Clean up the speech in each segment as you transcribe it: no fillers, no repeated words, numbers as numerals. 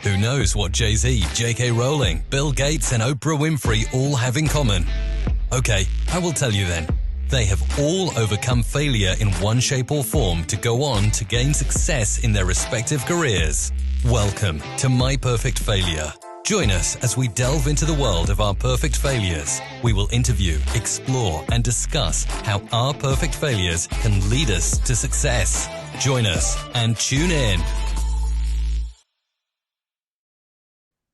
Who knows what Jay-Z, J.K. Rowling, Bill Gates and Oprah Winfrey all have in common? Okay, I will tell you then. They have all overcome failure in one shape or form to go on to gain success in their respective careers. Welcome to My Perfect Failure. Join us as we delve into the world of our perfect failures. We will interview, explore, and discuss how our perfect failures can lead us to success. Join us and tune in.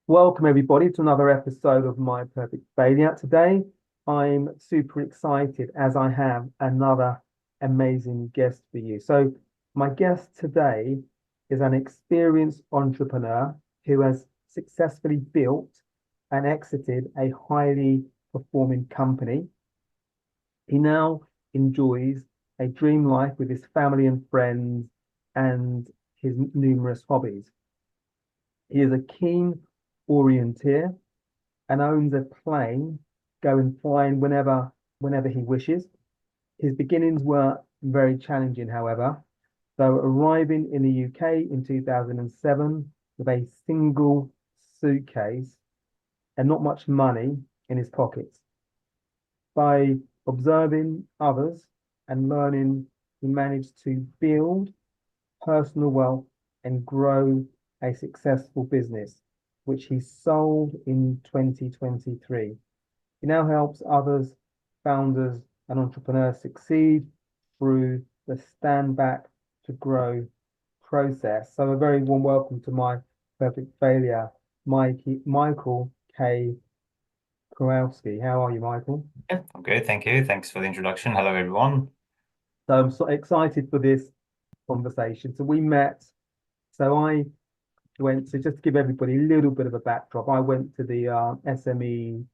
Welcome everybody to another episode of My Perfect Failure. Today, I'm super excited as I have another amazing guest for you. So my guest today is an experienced entrepreneur who has successfully built and exited a highly performing company. He now enjoys a dream life with his family and friends and his numerous hobbies. He is a keen orienteer and owns a plane going flying whenever he wishes. His beginnings were very challenging, however. So arriving in the UK in 2007 with a single suitcase and not much money in his pockets. By observing others and learning, he managed to build personal wealth and grow a successful business, which he sold in 2023. He now helps others, founders and entrepreneurs succeed through the stand back to grow process. So a very warm welcome to My Perfect Failure, Michael K Krajewski. How are you, Michael? Yeah, I'm good, thank you. Thanks for the introduction. Hello, everyone. So I'm so excited for this conversation. So we met, so I went to, just to give everybody a little bit of a backdrop, I went to the SME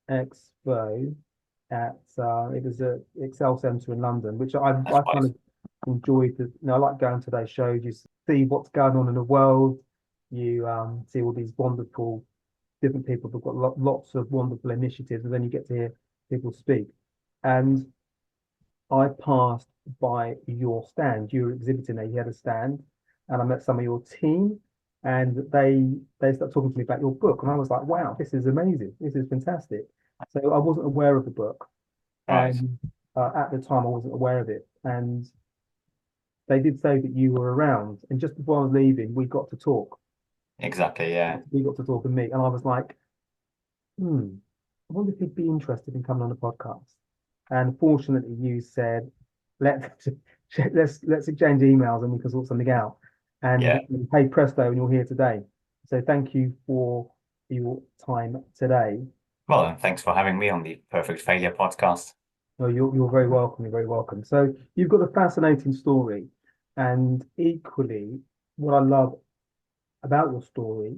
Expo at it was at Excel Centre in London, which I kind of enjoyed. I like going to those shows. You see what's going on in the world. You see all these wonderful different people who've got lots of wonderful initiatives, and then you get to hear people speak. And I passed by your stand. You were exhibiting there. You had a stand, and I met some of your team. And they started talking to me about your book, and I was like, "Wow, this is amazing! This is fantastic!" So I wasn't aware of the book, and at the time I wasn't aware of it. And they did say that you were around, and just before I was leaving, we got to talk. Exactly, yeah. We got to talk and meet, and I was like, I wonder if he'd be interested in coming on the podcast. And fortunately, you said, let's exchange emails and we can sort something out. And hey presto, and you're here today. So thank you for your time today. Well, and thanks for having me on the Perfect Failure podcast. No, you're very welcome. You're very welcome. So you've got a fascinating story, and equally, what I love about your story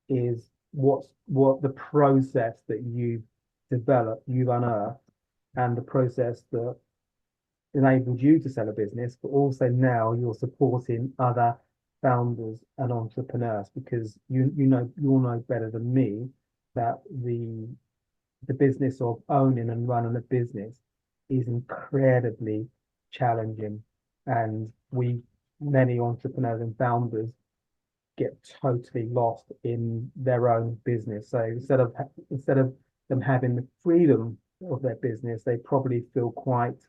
is what the process that you've developed, you've unearthed, and the process that enabled you to sell a business, but also now you're supporting other founders and entrepreneurs, because you'll know better than me that the business of owning and running a business is incredibly challenging, and many entrepreneurs and founders get totally lost in their own business. So instead of them having the freedom of their business, they probably feel quite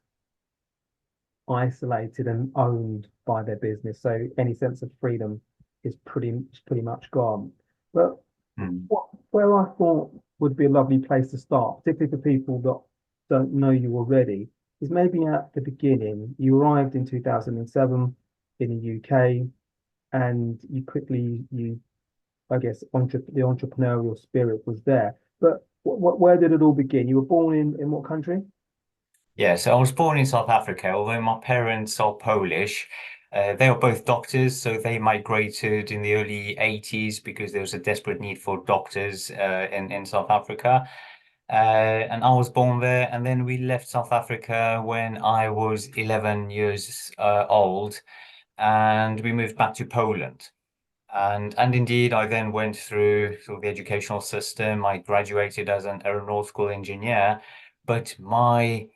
isolated and owned by their business. So any sense of freedom is pretty much gone. But where I thought would be a lovely place to start, particularly for people that don't know you already, is maybe at the beginning. You arrived in 2007 in the UK, and I guess the entrepreneurial spirit was there. But where did it all begin? You were born in what country? Yeah, so I was born in South Africa, although my parents are Polish. They are both doctors, so they migrated in the early 80s because there was a desperate need for doctors in South Africa. And I was born there, and then we left South Africa when I was 11 years old, and we moved back to Poland. And indeed, I then went through sort of the educational system. I graduated as an aeronautical engineer, but my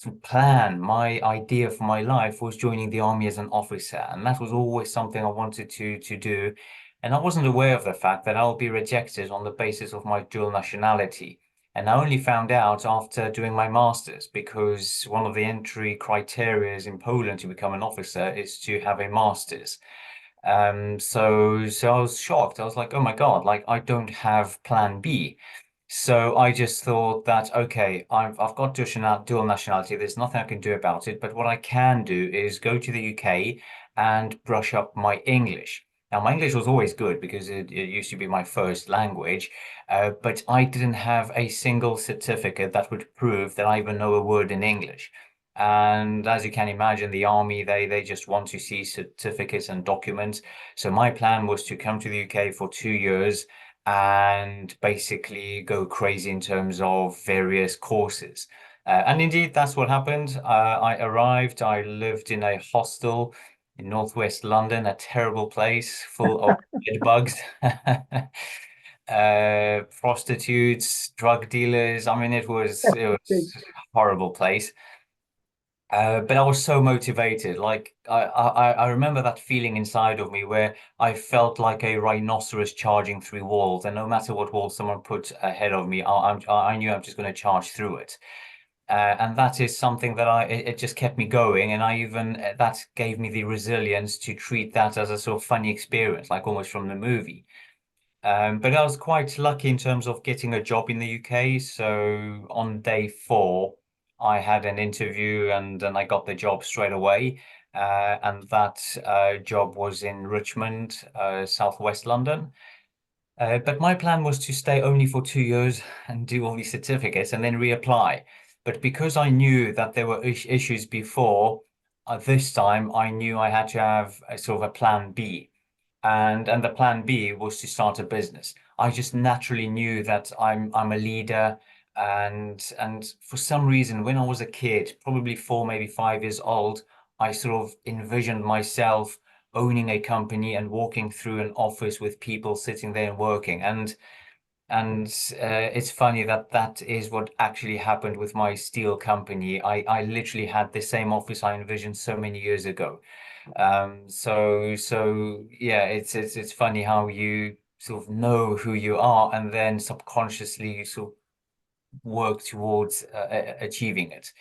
plan, my idea for my life was joining the army as an officer, and that was always something I wanted to do. And I wasn't aware of the fact that I'll be rejected on the basis of my dual nationality. And I only found out after doing my master's, because one of the entry criteria in Poland to become an officer is to have a master's. So I was shocked. I was like, oh my God, like I don't have plan B. So I just thought that, okay, I've got dual nationality. There's nothing I can do about it. But what I can do is go to the UK and brush up my English. Now, my English was always good because it used to be my first language, but I didn't have a single certificate that would prove that I even know a word in English. And as you can imagine, the army, they just want to see certificates and documents. So my plan was to come to the UK for 2 years and basically go crazy in terms of various courses. And indeed, that's what happened. I arrived, I lived in a hostel in northwest London, a terrible place full of bed bugs, prostitutes, drug dealers. I mean, it was a horrible place. But I was so motivated. Like I remember that feeling inside of me where I felt like a rhinoceros charging through walls, and no matter what wall someone put ahead of me, I knew I'm just going to charge through it. And that is something that it just kept me going, and I even that gave me the resilience to treat that as a sort of funny experience, like almost from the movie. But I was quite lucky in terms of getting a job in the UK. So on day 4, I had an interview and then I got the job straight away. And that job was in Richmond, southwest London. But my plan was to stay only for 2 years and do all these certificates and then reapply. But because I knew that there were issues before, this time I knew I had to have a sort of a plan B. And the plan B was to start a business. I just naturally knew that I'm a leader, and for some reason when I was a kid, probably 4, maybe 5 years old, I sort of envisioned myself owning a company and walking through an office with people sitting there and working. And it's funny that that is what actually happened with my steel company. I literally had the same office I envisioned so many years ago. So yeah, it's funny how you sort of know who you are and then subconsciously you sort of work towards achieving it.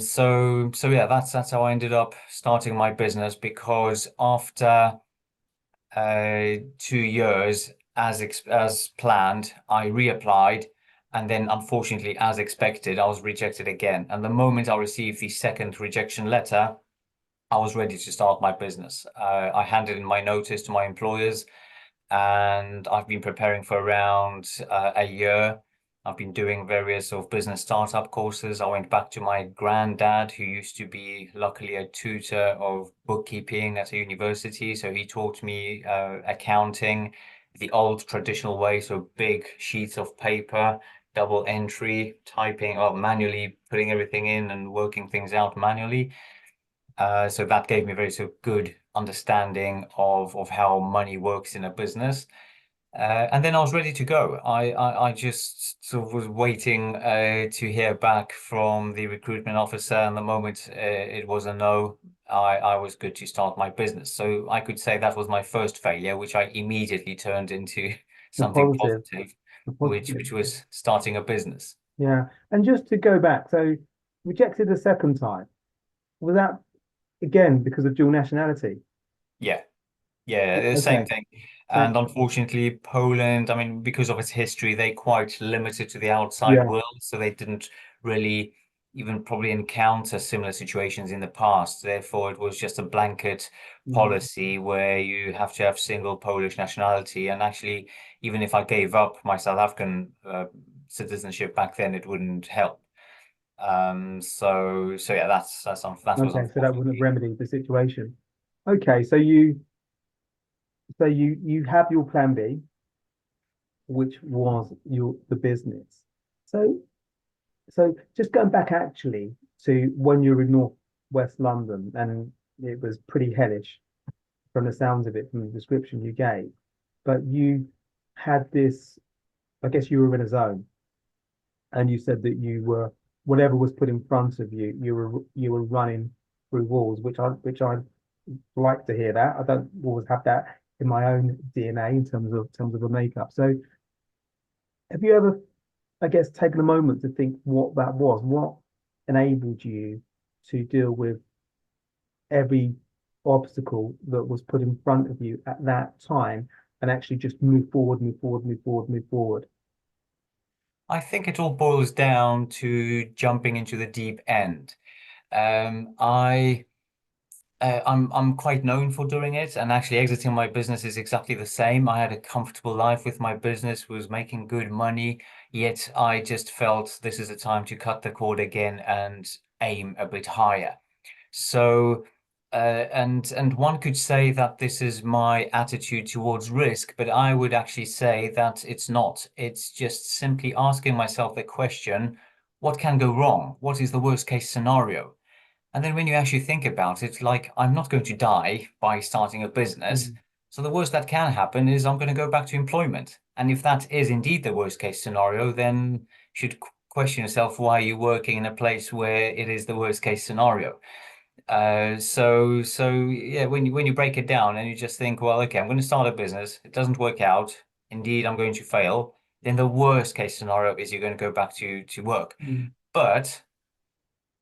So yeah, that's how I ended up starting my business, because after 2 years, as planned, I reapplied, and then unfortunately, as expected, I was rejected again. And the moment I received the second rejection letter, I was ready to start my business. I handed in my notice to my employers, and I've been preparing for around a year. I've been doing various sort of business startup courses. I went back to my granddad, who used to be luckily a tutor of bookkeeping at a university. So he taught me accounting the old traditional way. So big sheets of paper, double entry, typing or manually putting everything in and working things out manually. So that gave me a very sort of good understanding of how money works in a business. And then I was ready to go. I just sort of was waiting to hear back from the recruitment officer, and the moment it was a no, I was good to start my business. So I could say that was my first failure, which I immediately turned into The something positive, positive, the which positive. which was starting a business. Yeah. And just to go back, so rejected a second time. Was that again because of dual nationality? Yeah. Yeah, the same Okay. thing. So And unfortunately, Poland, I mean, because of its history, they quite limited to the outside yeah. world, so they didn't really even probably encounter similar situations in the past. Therefore, it was just a blanket Mhm. policy where you have to have single Polish nationality. And actually, even if I gave up my South African citizenship back then, it wouldn't help. So yeah, that was Okay, so that wouldn't have unfortunately. remedied the situation. Okay, so you have your plan B, which was your the business. So so just going back actually to when you were in Northwest London, and it was pretty hellish from the sounds of it, from the description you gave. But you had this, I guess you were in a zone, and you said that you were whatever was put in front of you, you were running through walls, which I like to hear that. I don't always have that in my own DNA in terms of the makeup. So have you ever, I guess, taken a moment to think what that was? What enabled you to deal with every obstacle that was put in front of you at that time and actually just move forward, move forward, move forward, move forward? I think it all boils down to jumping into the deep end. Um, I I'm quite known for doing it, and actually exiting my business is exactly the same. I had a comfortable life with my business, was making good money, yet I just felt this is the time to cut the cord again and aim a bit higher. So, and one could say that this is my attitude towards risk, but I would actually say that it's not. It's just simply asking myself the question, what can go wrong? What is the worst case scenario? And then when you actually think about it, like I'm not going to die by starting a business. Mm. So the worst that can happen is I'm going to go back to employment. And if that is indeed the worst case scenario, then you should question yourself why you're working in a place where it is the worst case scenario. So yeah, when you break it down and you just think, well, okay, I'm going to start a business. It doesn't work out. Indeed, I'm going to fail. Then the worst case scenario is you're going to go back to work. Mm. But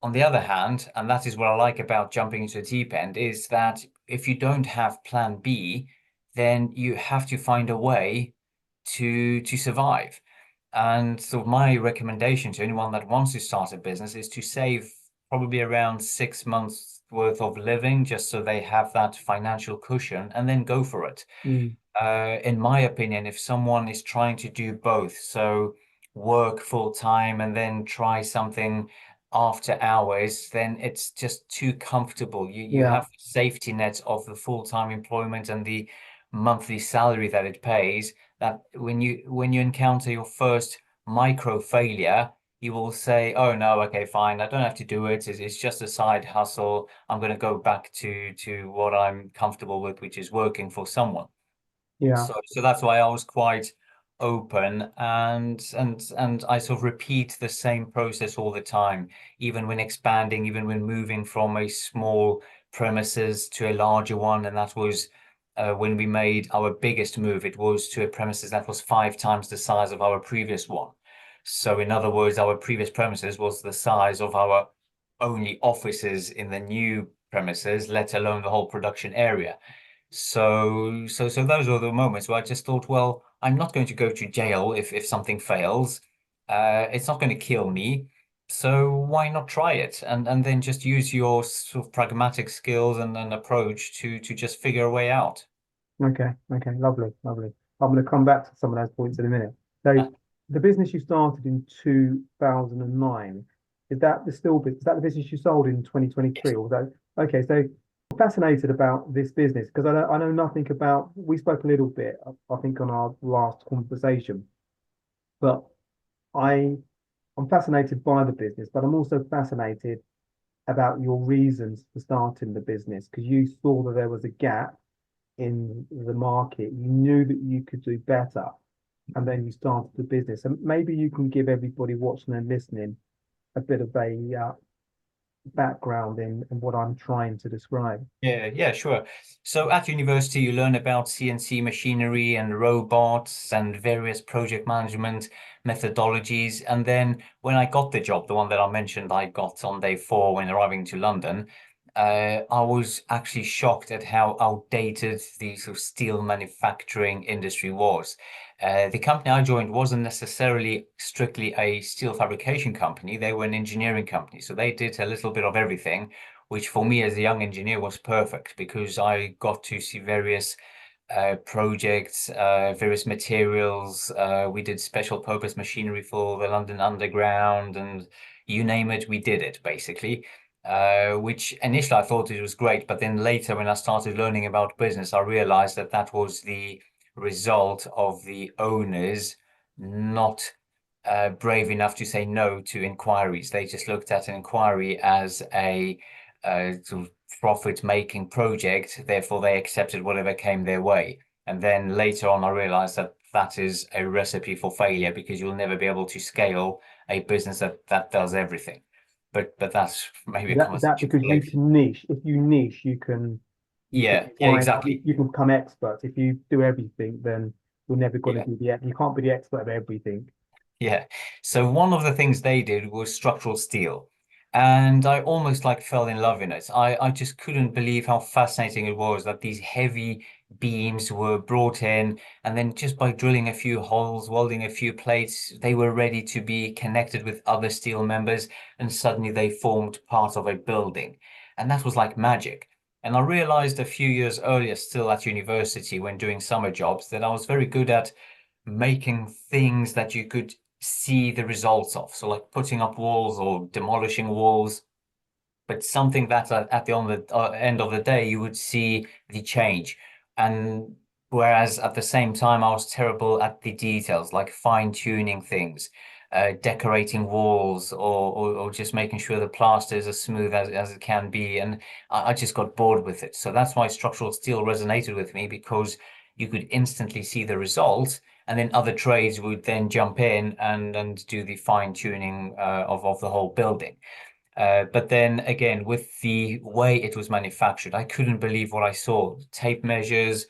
on the other hand, and that is what I like about jumping into a deep end, is that if you don't have plan B, then you have to find a way to survive. And so my recommendation to anyone that wants to start a business is to save probably around 6 months worth of living just so they have that financial cushion and then go for it. Mm. In my opinion, if someone is trying to do both, so work full time and then try something after hours, then it's just too comfortable. You Yeah, have the safety net of the full-time employment and the monthly salary that it pays, that when you encounter your first micro failure, you will say, oh no, okay, fine, I don't have to do it. It's just a side hustle. I'm going to go back to what I'm comfortable with, which is working for someone. yeah, So that's why I was quite open, and I sort of repeat the same process all the time, even when expanding, even when moving from a small premises to a larger one. And that was when we made our biggest move. It was to a premises that was 5 times the size of our previous one. So in other words, our previous premises was the size of our only offices in the new premises, let alone the whole production area. So those were the moments where I just thought, well, I'm not going to go to jail if something fails. It's not going to kill me. So why not try it? And then just use your sort of pragmatic skills and approach to just figure a way out. okay, okay, lovely, lovely. I'm going to come back to some of those points in a minute. So, Uh, the business you started in 2009, is that the business you sold in 2023, yes. or was that okay? So, I'm fascinated about this business because I know nothing about. We spoke a little bit, I think, on our last conversation, but I I'm fascinated by the business, but I'm also fascinated about your reasons for starting the business because you saw that there was a gap in the market. You knew that you could do better, and then you started the business. And maybe you can give everybody watching and listening a bit of a background in what I'm trying to describe. Yeah, sure. So at university, you learn about CNC machinery and robots and various project management methodologies. And then when I got the job, the one that I mentioned I got on day 4 when arriving to London, I was actually shocked at how outdated the sort of steel manufacturing industry was. The company I joined wasn't necessarily strictly a steel fabrication company. They were an engineering company. So they did a little bit of everything, which for me as a young engineer was perfect because I got to see various projects, various materials. We did special purpose machinery for the London Underground, and you name it, we did it basically. Which initially I thought it was great, but then later when I started learning about business, I realized that that was the result of the owners not brave enough to say no to inquiries. They just looked at an inquiry as a sort of profit-making project, therefore they accepted whatever came their way. And then later on, I realized that that is a recipe for failure, because you'll never be able to scale a business that does everything. But that's maybe a Is that conversation because for you later. can niche? If you niche, you can Yeah, find exactly. you can become experts. If you do everything, then you're never going to Yeah. be you can't be the expert of everything. Yeah. So one of the things they did was structural steel. And I almost like fell in love in it. I just couldn't believe how fascinating it was that these heavy beams were brought in, and then just by drilling a few holes, welding a few plates, they were ready to be connected with other steel members, and suddenly they formed part of a building. And that was like magic. And I realized a few years earlier, still at university, when doing summer jobs, that I was very good at making things that you could see the results of. So like putting up walls or demolishing walls, but something that at the end of the day, you would see the change. And whereas at the same time, I was terrible at the details, like fine tuning things, decorating walls, or just making sure the plaster is as smooth as it can be. And I just got bored with it. So that's why structural steel resonated with me, because you could instantly see the results, and then other trades would then jump in and do the fine tuning of the whole building. But then again, with the way it was manufactured, I couldn't believe what I saw. Tape measures,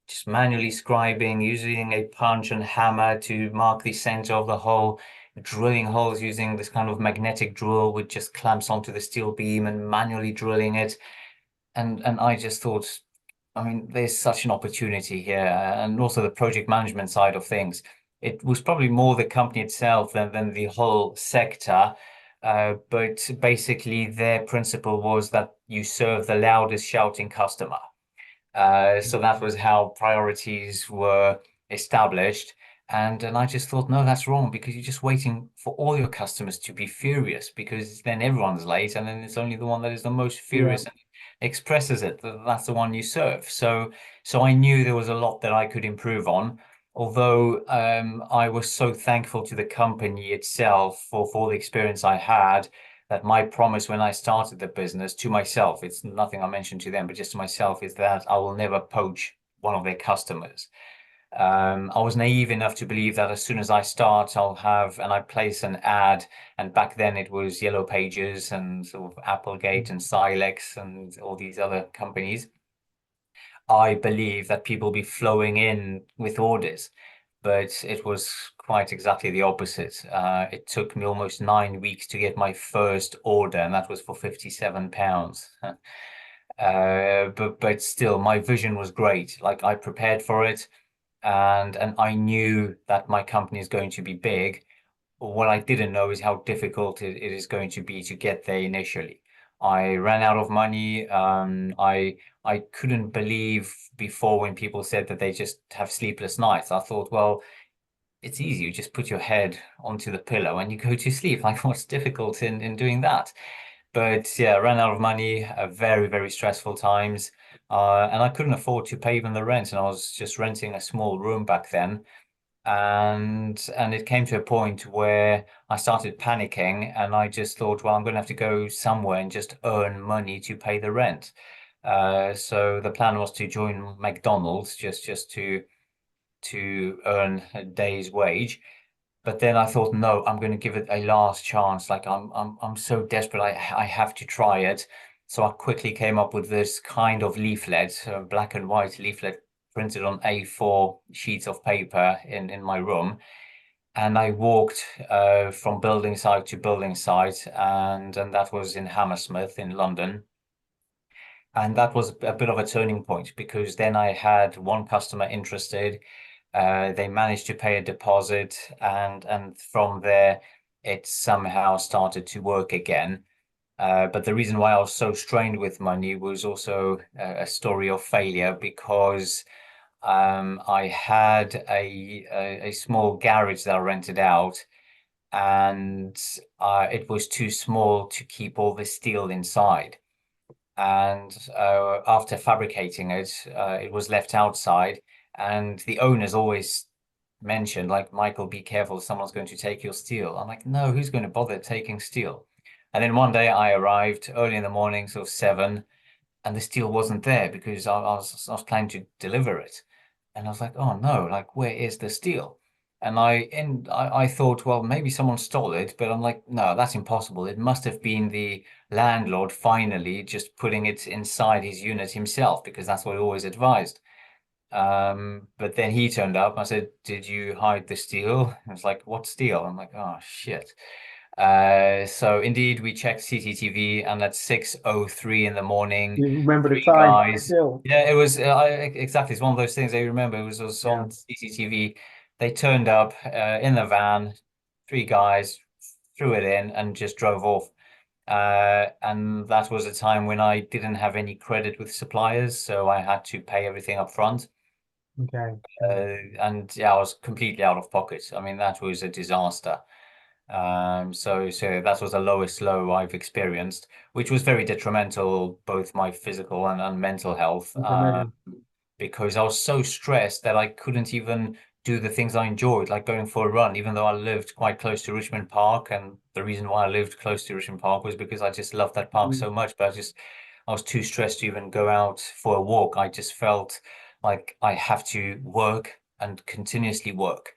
just manually scribing, using a punch and hammer to mark the center of the hole, drilling holes using this kind of magnetic drill which just clamps onto the steel beam, and manually drilling it. And I just thought, I mean, there's such an opportunity here, and also the project management side of things. It was probably more the company itself than the whole sector. But basically, their principle was that you serve the loudest shouting customer. So that was how priorities were established. And I just thought, no, that's wrong, because you're just waiting for all your customers to be furious, because then everyone's late, and then it's only the one that is the most Yeah. furious and expresses it, that's the one you serve. So I knew there was a lot that I could improve on. Although I was so thankful to the company itself for the experience I had, that my promise when I started the business to myself, it's nothing I mentioned to them, but just to myself, is that I will never poach one of their customers. I was naive enough to believe that as soon as I start, and I place an ad, and back then it was Yellow Pages and sort of Applegate and Silex and all these other companies. I believe that people will be flowing in with orders, but it was quite exactly the opposite. It took me almost 9 weeks to get my first order, and that was for £57. But still, my vision was great. Like, I prepared for it, and I knew that my company is going to be big. What I didn't know is how difficult it is going to be to get there initially. I ran out of money. I couldn't believe before when people said that they just have sleepless nights. I thought, well, it's easy. You just put your head onto the pillow and you go to sleep. Like, what's difficult in doing that? But yeah, ran out of money, very, very stressful times. And I couldn't afford to pay even the rent. And I was just renting a small room back then. And it came to a point where I started panicking, and I just thought, well, I'm going to have to go somewhere and just earn money to pay the rent. So the plan was to join McDonald's, just to earn a day's wage. But then I thought, no, I'm going to give it a last chance. Like, I'm so desperate. I have to try it. So I quickly came up with this kind of leaflet, a black and white leaflet printed on A4 sheets of paper in my room. And I walked from building site to building site, and that was in Hammersmith in London. And that was a bit of a turning point, because then I had one customer interested. They managed to pay a deposit, and from there, it somehow started to work again. But the reason why I was so strained with money was also a story of failure, because I had a small garage that I rented out, and it was too small to keep all the steel inside. And after fabricating it, it was left outside. And the owners always mentioned, like, Michael, be careful, someone's going to take your steel. I'm like, no, who's going to bother taking steel? And then one day I arrived early in the morning, sort of 7, and the steel wasn't there, because I was planning to deliver it. And I was like, oh no, like where is the steel? And I thought, well, maybe someone stole it, but I'm like, no, that's impossible. It must have been the landlord finally just putting it inside his unit himself, because that's what he always advised. But then he turned up. I said, did you hide the steel? I was like, what steel? I'm like, oh shit. So indeed, we checked CCTV, and at 6:03 in the morning, You remember the three time guys. still? Yeah, it was exactly. It's one of those things I remember. It was Yeah. on CCTV. They turned up in the van, three guys, threw it in, and just drove off. And that was a time when I didn't have any credit with suppliers, so I had to pay everything up front. Okay. And yeah, I was completely out of pocket. I mean, that was a disaster. So that was the lowest low I've experienced, which was very detrimental, both my physical and mental health. I can imagine. Because I was so stressed that I couldn't even do the things I enjoyed, like going for a run, even though I lived quite close to Richmond Park. And the reason why I lived close to Richmond Park was because I just loved that park Mm. so much. But I was too stressed to even go out for a walk. I just felt like I have to work and continuously work.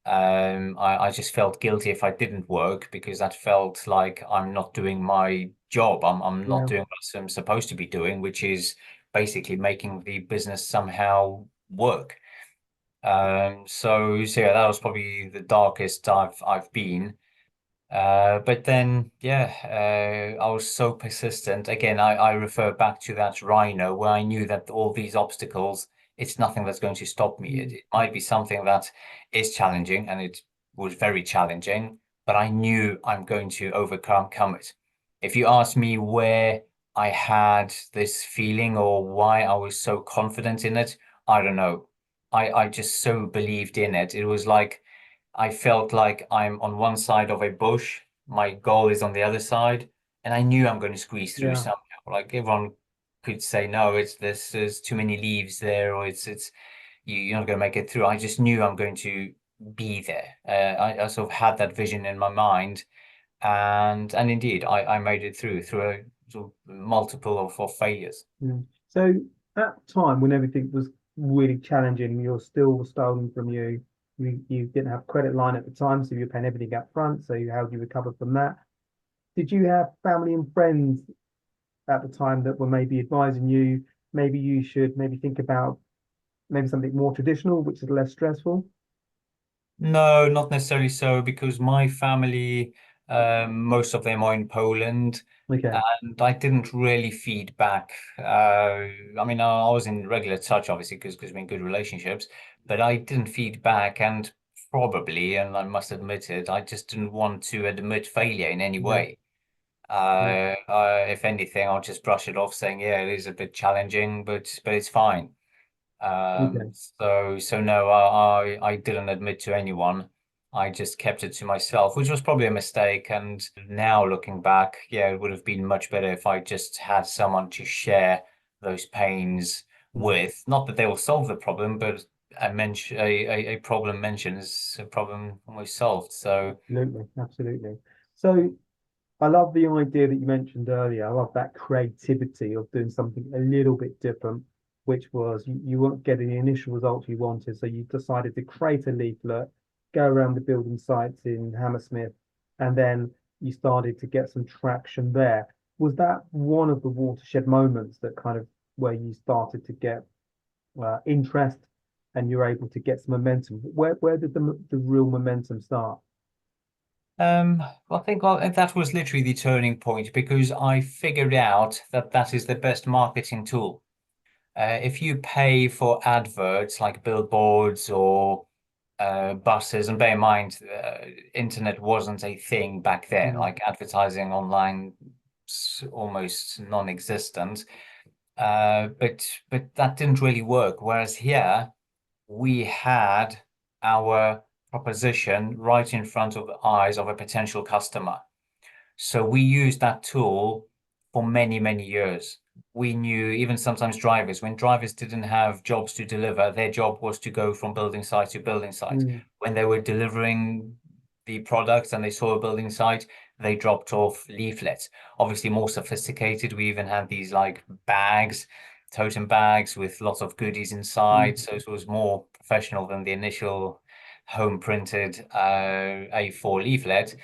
I just felt guilty if I didn't work, because that felt like I'm not doing my job. I'm not Yeah. doing what I'm supposed to be doing, which is basically making the business somehow work. So yeah, that was probably the darkest I've been. But then, yeah, I was so persistent. Again, I refer back to that rhino, where I knew that all these obstacles, it's nothing that's going to stop me. It, Mm. it might be something that is challenging, and it was very challenging, but I knew I'm going to overcome it. If you ask me where I had this feeling or why I was so confident in it, I don't know. I just so believed in it. It was like, I felt like I'm on one side of a bush, my goal is on the other side, and I knew I'm going to squeeze through Yeah. somehow. Like everyone could say, no, it's there's too many leaves there, or it's you're not going to make it through. I just knew I'm going to be there. I sort of had that vision in my mind, and indeed, I made it through a sort of multiple of failures. Mm. So at the time when everything was really challenging, your steel was stolen from you. You didn't have credit line at the time, so you were paying everything up front. So how do you recover from that? Did you have family and friends at the time that were maybe advising you, maybe you should maybe think about maybe something more traditional, which is less stressful? No, not necessarily so, because my family, most of them are in Poland, Okay. and I didn't really feed back. I mean, I was in regular touch, obviously, because we're in good relationships, but I didn't feed back, and probably, and I must admit it, I just didn't want to admit failure in any Yeah. way. Yeah. If anything, I'll just brush it off, saying, yeah, it is a bit challenging, but it's fine. Okay. So no, I didn't admit to anyone. I just kept it to myself, which was probably a mistake. And now looking back, yeah, it would have been much better if I just had someone to share those pains Mm. with. Not that they will solve the problem, but a problem mentioned is a problem almost solved. So Absolutely. Absolutely. So I love the idea that you mentioned earlier. I love that creativity of doing something a little bit different, which was you weren't getting the initial results you wanted. So you decided to create a leaflet, go around the building sites in Hammersmith, and then you started to get some traction there. Was that one of the watershed moments that kind of where you started to get interest and you're able to get some momentum? Where did the real momentum start? I think that was literally the turning point, because I figured out that that is the best marketing tool. If you pay for adverts like billboards or buses, and bear in mind, internet wasn't a thing back then, Mm. like advertising online, almost non-existent. But that didn't really work. Whereas here, we had our proposition right in front of the eyes of a potential customer. So we used that tool for many, many years. We knew even sometimes drivers, when drivers didn't have jobs to deliver, their job was to go from building site to building site. Mm. When they were delivering the products and they saw a building site, they dropped off leaflets. Obviously, more sophisticated. We even had these like bags totem bags with lots of goodies inside. So it was more professional than the initial home printed A4 leaflet.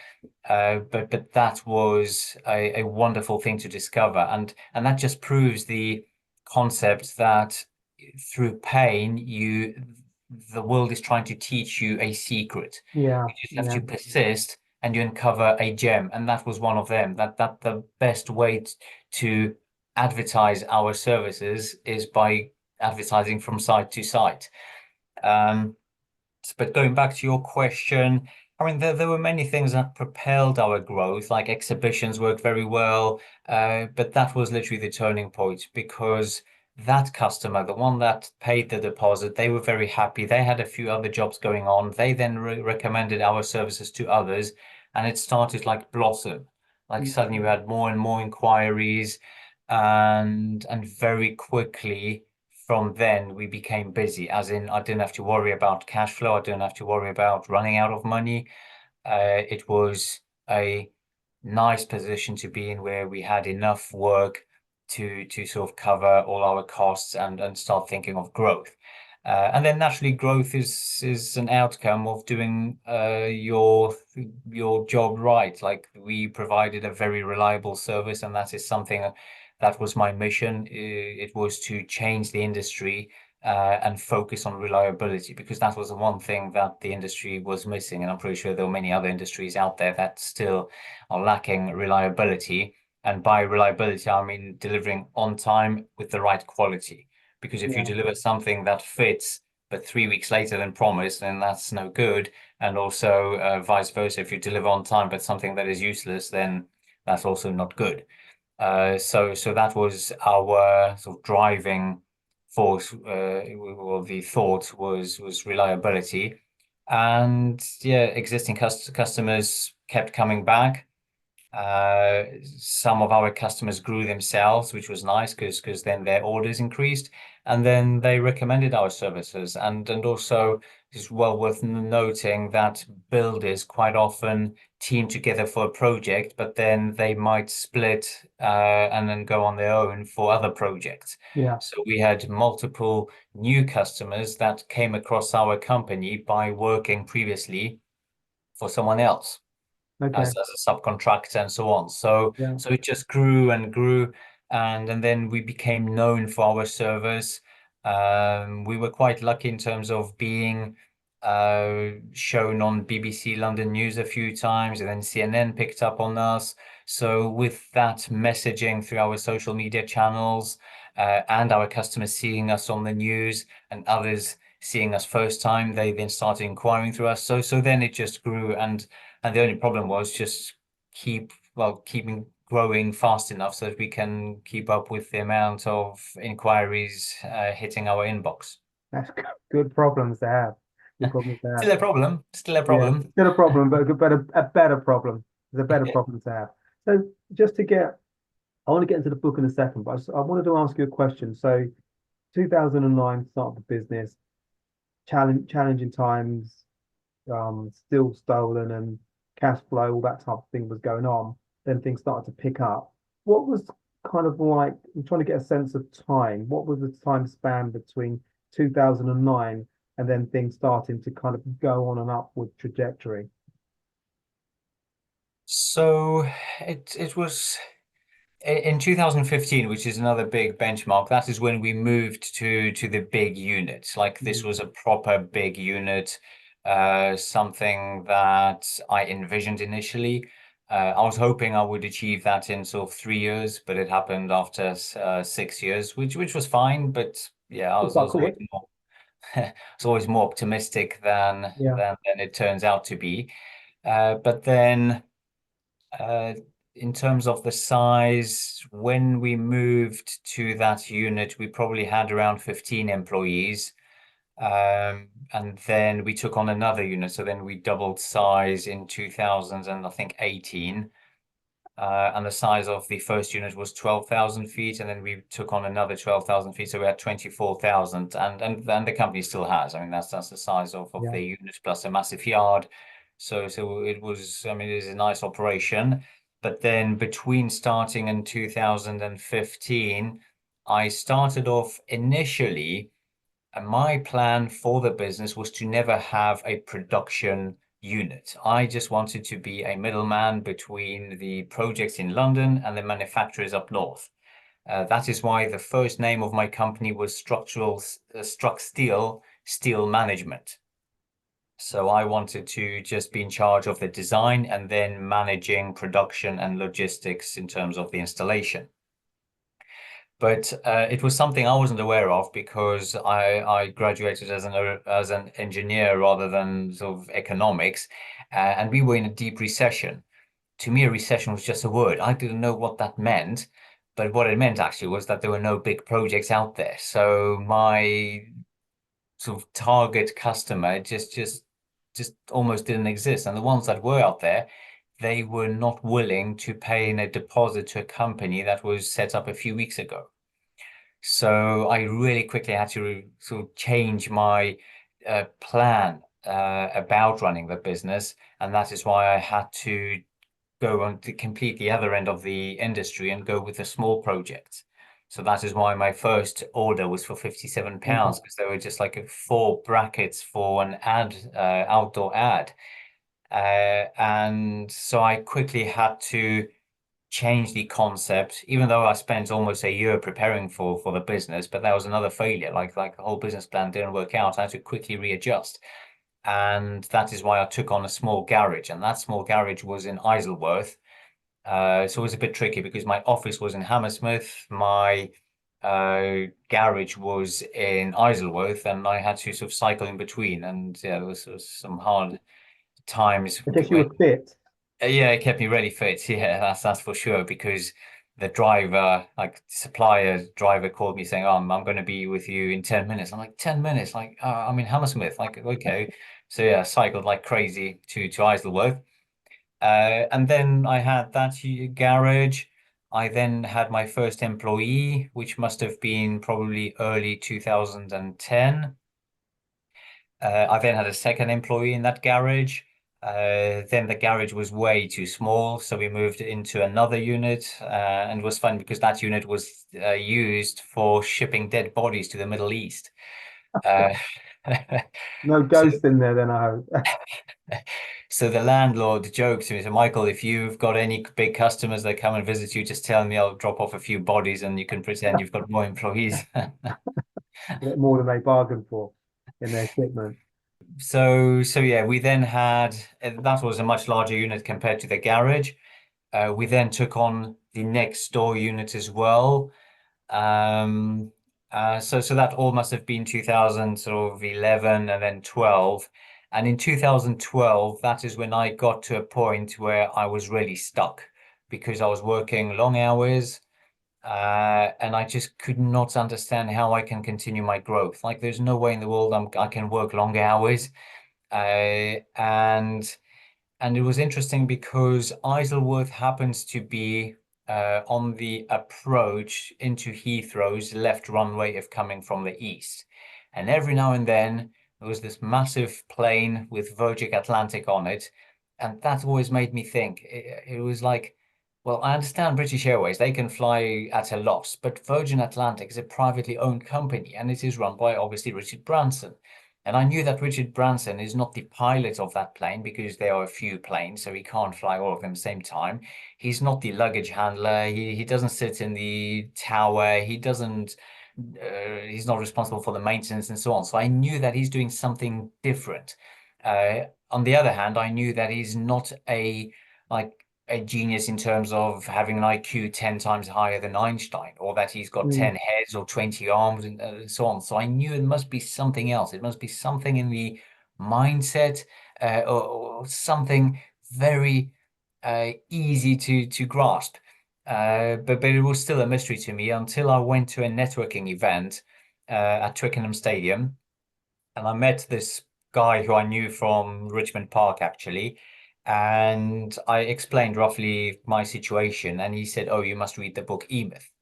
But that was a wonderful thing to discover, and that just proves the concept that through pain, the world is trying to teach you a secret. Yeah, You just have yeah, to persist, and you uncover a gem, and that was one of them. That the best way to advertise our services is by advertising from site to site. But going back to your question, I mean, there were many things that propelled our growth, like exhibitions worked very well, but that was literally the turning point because that customer, the one that paid the deposit, they were very happy. They had a few other jobs going on. They then recommended our services to others, and it started like blossom. Like suddenly we had more and more inquiries, and very quickly from then we became busy, as in I didn't have to worry about cash flow. I didn't have to worry about running out of money. It was a nice position to be in where we had enough work to sort of cover all our costs and start thinking of growth. And then naturally growth is an outcome of doing your job right. Like we provided a very reliable service, and that is something that was my mission. It was to change the industry and focus on reliability, because that was the one thing that the industry was missing. And I'm pretty sure there are many other industries out there that still are lacking reliability. And by reliability, I mean delivering on time with the right quality. Because if you yeah. deliver something that fits, but 3 weeks later than promised, then that's no good. And also vice versa, if you deliver on time, but something that is useless, then that's also not good. So that was our sort of driving force. Well, the thought was reliability, and yeah, existing customers kept coming back. Some of our customers grew themselves, which was nice because then their orders increased, and then they recommended our services. And also it's well worth noting that builders quite often team together for a project, but then they might split and then go on their own for other projects. Yeah. So we had multiple new customers that came across our company by working previously for someone else Okay. as a subcontractor and so on. So Yeah. it just grew and grew, and then we became known for our service. We were quite lucky in terms of being shown on BBC London News a few times, and then CNN picked up on us. So with that messaging through our social media channels, and our customers seeing us on the news and others seeing us first time, they then started inquiring through us. So then it just grew, and the only problem was just keeping growing fast enough so that we can keep up with the amount of inquiries hitting our inbox. That's good problems to have. Good problems to have. Still a problem. Still a Yeah, problem. still a problem, but a better problem. It's a better problem to have. So just to get, I want to get into the book in a second, but I wanted to ask you a question. So 2009 started the business, challenging times, still stolen and cash flow, all that type of thing was going on. Then things started to pick up. What was kind of like, I'm trying to get a sense of time. What was the time span between 2009 and then things starting to kind of go on an upward trajectory? So it was in 2015, which is another big benchmark. That is when we moved to the big unit. Like this was a proper big unit, something that I envisioned initially. I was hoping I would achieve that in sort of 3 years, but it happened after 6 years, which was fine. But yeah, I It's was, I quite was always quick. more I was always more optimistic Yeah. than it turns out to be. But then uh, in terms of the size, when we moved to that unit, we probably had around 15 employees. And then we took on another unit. So then we doubled size in 2000 and I think 18. And the size of the first unit was 12,000 feet, and then we took on another 12,000 feet, so we had 24,000, and the company still has. I mean, that's the size of Yeah. the unit plus a massive yard. So it was. I mean, it is a nice operation. But then between starting in 2015 I started off initially, and my plan for the business was to never have a production unit. I just wanted to be a middleman between the projects in London and the manufacturers up north. That is why the first name of my company was Struck Steel Management. So I wanted to just be in charge of the design and then managing production and logistics in terms of the installation. But it was something I wasn't aware of because I graduated as an engineer rather than sort of economics, and we were in a deep recession. To me, a recession was just a word. I didn't know what that meant, but what it meant actually was that there were no big projects out there. So my sort of target customer just almost didn't exist. And the ones that were out there, they were not willing to pay in a deposit to a company that was set up a few weeks ago. So I really quickly had to sort of change my plan about running the business. And that is why I had to go on to complete the other end of the industry and go with a small project. So that is why my first order was for £57 because there were just like 4 brackets for an outdoor ad. And so I quickly had to change the concept, even though I spent almost a year preparing for the business, but that was another failure. Like the whole business plan didn't work out. I had to quickly readjust. And that is why I took on a small garage. And that small garage was in Isleworth. So it was a bit tricky because my office was in Hammersmith, my garage was in Isleworth, and I had to sort of cycle in between. And yeah, there was some hard times. I guess you were fit. Yeah, it kept me really fit. Yeah, that's for sure. Because the driver, like supplier driver, called me saying, "Oh, I'm going to be with you in 10 minutes." I'm like, 10 minutes? Like, I'm in Hammersmith. Like, okay. So yeah, cycled like crazy to Isleworth. And then I had that garage. I then had my first employee, which must have been probably early 2010. I then had a second employee in that garage. Then the garage was way too small, so we moved into another unit, and it was fun because that unit was used for shipping dead bodies to the Middle East. Uh, No so, ghost in there then, I hope. so the landlord joked to me, so Michael, if you've got any big customers that come and visit you, just tell me, I'll drop off a few bodies and you can pretend you've got more employees. More than they bargained for in their shipment. So yeah, we then had that was a much larger unit compared to the garage. We then took on the next door unit as well. So that all must have been 2011 and then 12. And in 2012, that is when I got to a point where I was really stuck because I was working long hours. And I just could not understand how I can continue my growth. Like, there's no way in the world I can work long hours. And it was interesting because Isleworth happens to be on the approach into Heathrow's left runway if coming from the east. And every now and then there was this massive plane with Virgin Atlantic on it. And that always made me think. It was like, well, I understand British Airways, they can fly at a loss, but Virgin Atlantic is a privately owned company and it is run by obviously Richard Branson. And I knew that Richard Branson is not the pilot of that plane because there are a few planes, so he can't fly all of them at the same time. He's not the luggage handler. He doesn't sit in the tower. He doesn't. He's not responsible for the maintenance and so on. So I knew that he's doing something different. On the other hand, I knew that he's not a genius in terms of having an IQ 10 times higher than Einstein, or that he's got 10 heads or 20 arms and so on. So I knew it must be something else. It must be something in the mindset or something very easy to grasp. But it was still a mystery to me until I went to a networking event at Twickenham Stadium, and I met this guy who I knew from Richmond Park, actually. And I explained roughly my situation, and he said, "Oh, you must read the book E-Myth."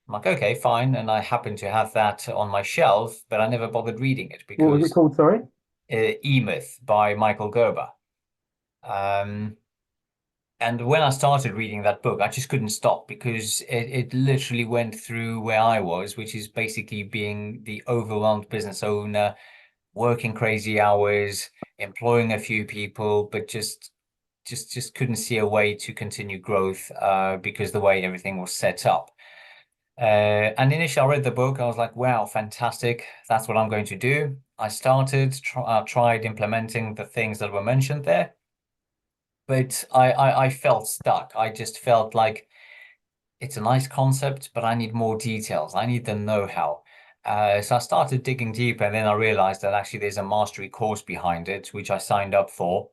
I'm like, "Okay, fine." And I happened to have that on my shelf, but I never bothered reading it What was it because called, sorry? E-Myth by Michael Gerber. Um, And when I started reading that book, I just couldn't stop because it literally went through where I was, which is basically being the overwhelmed business owner, working crazy hours, employing a few people, but just couldn't see a way to continue growth because the way everything was set up. And initially, I read the book. I was like, wow, fantastic. That's what I'm going to do. I tried implementing the things that were mentioned there, but I felt stuck. I just felt like it's a nice concept, but I need more details. I need the know-how. So I started digging deeper, and then I realized that actually there's a mastery course behind it, which I signed up for.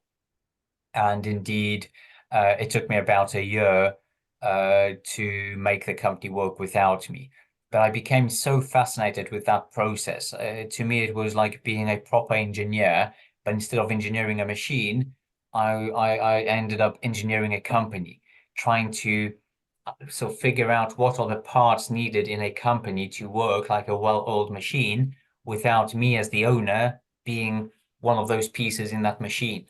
And indeed, it took me about a year to make the company work without me. But I became so fascinated with that process. To me, it was like being a proper engineer, but instead of engineering a machine, I ended up engineering a company, trying to figure out what are the parts needed in a company to work like a well-oiled machine without me as the owner being one of those pieces in that machine.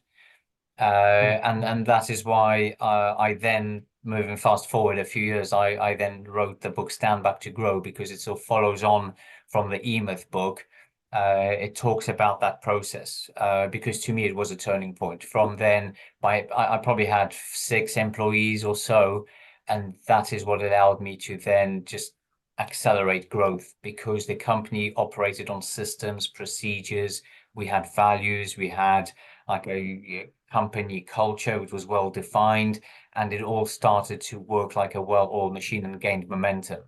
And that is why I then, moving fast forward a few years, I then wrote the book Stand Back to Grow, because it sort of follows on from the E-Myth book. It talks about that process because to me it was a turning point. From then, I probably had 6 employees or so, and that is what allowed me to then just accelerate growth, because the company operated on systems, procedures, we had values, we had like a company culture which was well defined, and it all started to work like a well-oiled machine and gained momentum.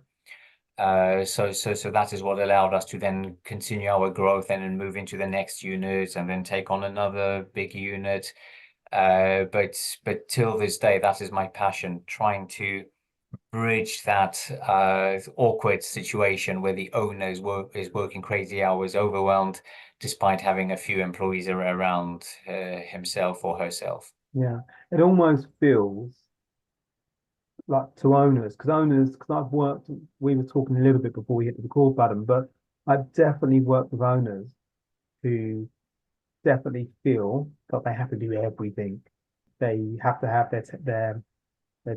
So that is what allowed us to then continue our growth and then move into the next unit and then take on another big unit. But till this day, that is my passion, trying to bridge that awkward situation where the owner is working crazy hours, overwhelmed, despite having a few employees around himself or herself. Yeah, it almost feels like to owners, because I've worked, we were talking a little bit before we hit the record button, but I've definitely worked with owners who definitely feel that they have to do everything. They have to have their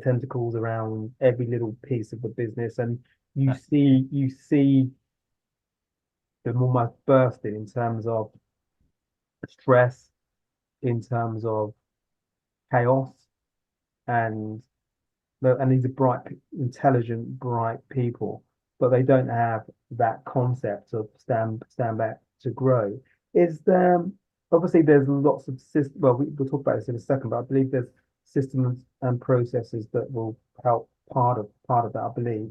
tentacles around every little piece of the business, and you see them almost bursting in terms of stress, in terms of chaos, and these are bright, intelligent, bright people, but they don't have that concept of stand back to grow. Is there obviously there's lots of system. Well, we'll talk about this in a second, but I believe there's systems and processes that will help part of that, I believe.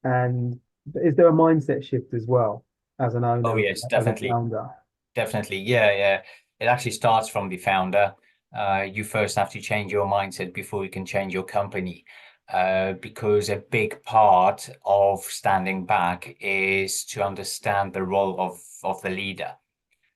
And is there a mindset shift as well as an Oh owner, yes, as a definitely. founder? Definitely. Yeah, yeah. It actually starts from the founder. You first have to change your mindset before you can change your company. Because a big part of standing back is to understand the role of the leader.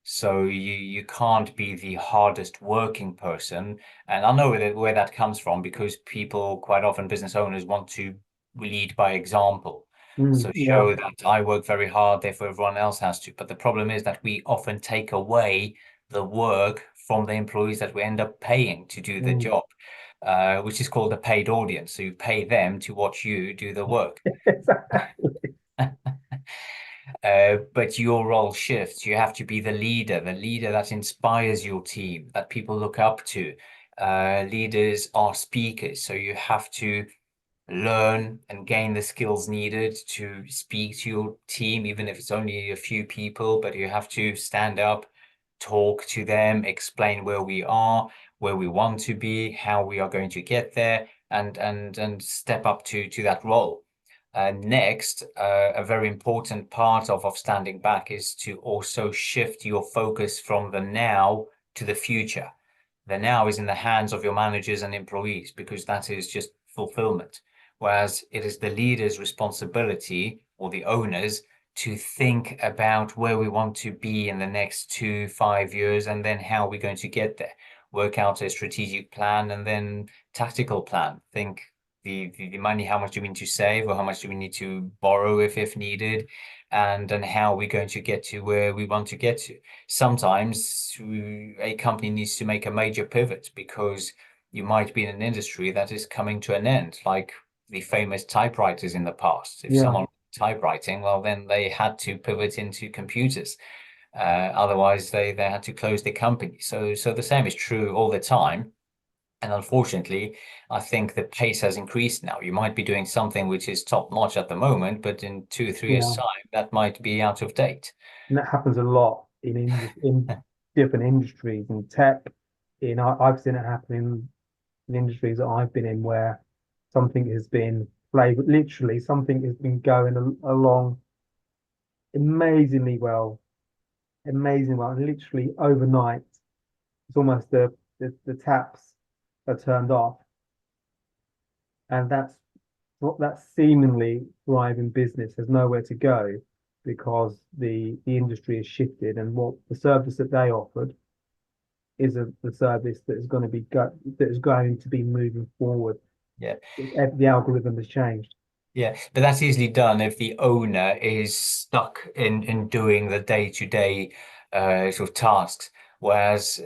So you can't be the hardest working person. And I know where that comes from, because people, quite often business owners, want to lead by example. So Yeah. show that I work very hard, therefore everyone else has to. But the problem is that we often take away the work from the employees that we end up paying to do the Mm. job, which is called a paid audience. So you pay them to watch you do the work. But your role shifts. You have to be the leader that inspires your team, that people look up to. Leaders are speakers, so you have to learn and gain the skills needed to speak to your team, even if it's only a few people, but you have to stand up, talk to them, explain where we are, where we want to be, how we are going to get there, and step up to that role. Next, a very important part of standing back is to also shift your focus from the now to the future. The now is in the hands of your managers and employees, because that is just fulfillment. Whereas it is the leader's responsibility, or the owner's, to think about where we want to be in the next 2, 5 years, and then how we're going to get there. Work out a strategic plan and then tactical plan. Think the money, how much do we need to save, or how much do we need to borrow if needed, and how we're going to get to where we want to get to. Sometimes a company needs to make a major pivot because you might be in an industry that is coming to an end, like the famous typewriters in the past. If Yeah. someone typewriting, well, then they had to pivot into computers. Otherwise, they had to close the company. So the same is true all the time. And unfortunately, I think the pace has increased now. You might be doing something which is top notch at the moment, but in 2 or 3 years' Yeah. time, that might be out of date. And that happens a lot in different industries in tech. I've seen it happen in industries that I've been in where something has been flavored, literally something has been going along amazingly well, amazing well, and literally overnight, it's almost the taps are turned off, and that's what that seemingly thriving business has nowhere to go because the industry has shifted, and what the service that they offered is the service that is going to be that is going to be moving forward. Yeah. The algorithm has changed. Yeah, but that's easily done if the owner is stuck in doing the day-to-day sort of tasks. Whereas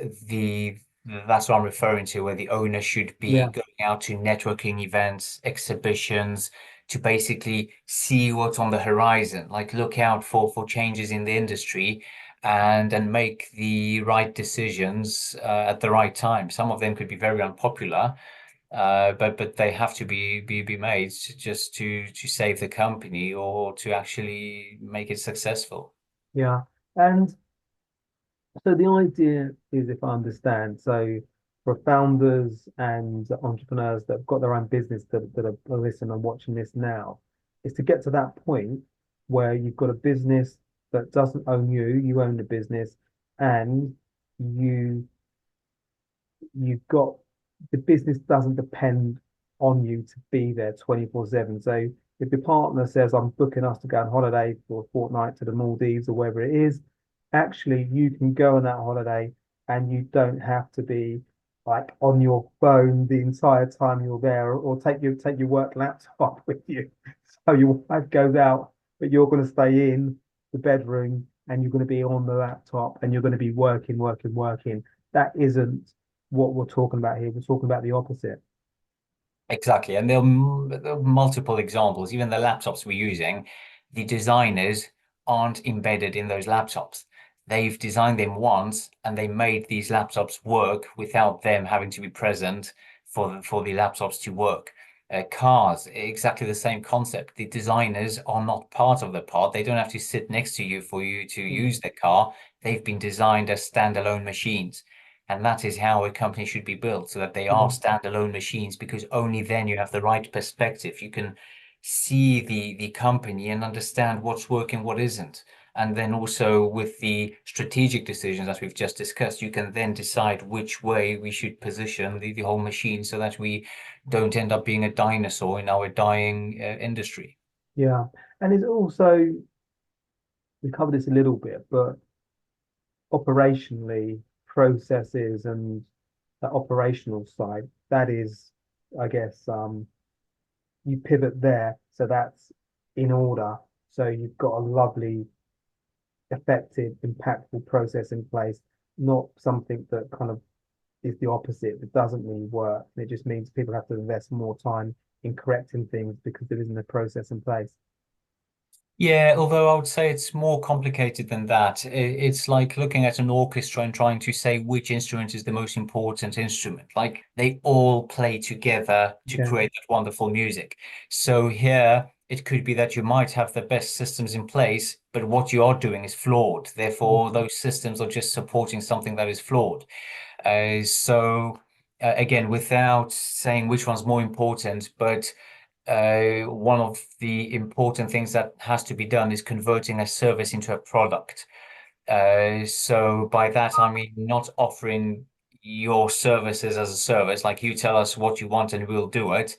that's what I'm referring to, where the owner should be Yeah. going out to networking events, exhibitions, to basically see what's on the horizon, like look out for changes in the industry and make the right decisions at the right time. Some of them could be very unpopular, but they have to be made just to save the company or to actually make it successful. Yeah. And so the idea is, if I understand, so for founders and entrepreneurs that have got their own business that are listening and watching this now, is to get to that point where you've got a business that doesn't own you, you own the business, and you you've got the business doesn't depend on you to be there 24/7. So if your partner says, I'm booking us to go on holiday for a fortnight to the Maldives or wherever it is, actually you can go on that holiday and you don't have to be like on your phone the entire time you're there, or take your work laptop with you. So your wife goes out, but you're going to stay in the bedroom and you're going to be on the laptop and you're going to be working, working, working. That isn't what we're talking about here. We're talking about the opposite. Exactly. And there are multiple examples. Even the laptops we're using, the designers aren't embedded in those laptops. They've designed them once and they made these laptops work without them having to be present for the laptops to work. Cars, exactly the same concept. The designers are not part of the pod. They don't have to sit next to you for you to use the car. They've been designed as standalone machines. And that is how a company should be built, so that they are Yeah. standalone machines, because only then you have the right perspective. You can see the company and understand what's working, what isn't. And then also with the strategic decisions that we've just discussed, you can then decide which way we should position the whole machine so that we don't end up being a dinosaur in our dying industry. Yeah. And it's also, we covered this a little bit, but operationally, processes and the operational side, that is, I guess, you pivot there. So that's in order. So you've got a lovely, effective, impactful process in place, not something that kind of is the opposite. That doesn't really work. It just means people have to invest more time in correcting things because there isn't a process in place. Yeah, although I would say it's more complicated than that. It's like looking at an orchestra and trying to say which instrument is the most important instrument. Like they all play together to Okay. create that wonderful music. So here it could be that you might have the best systems in place, but what you are doing is flawed. Therefore, those systems are just supporting something that is flawed. Again, without saying which one's more important, but one of the important things that has to be done is converting a service into a product. So by that, I mean not offering your services as a service, like you tell us what you want and we'll do it.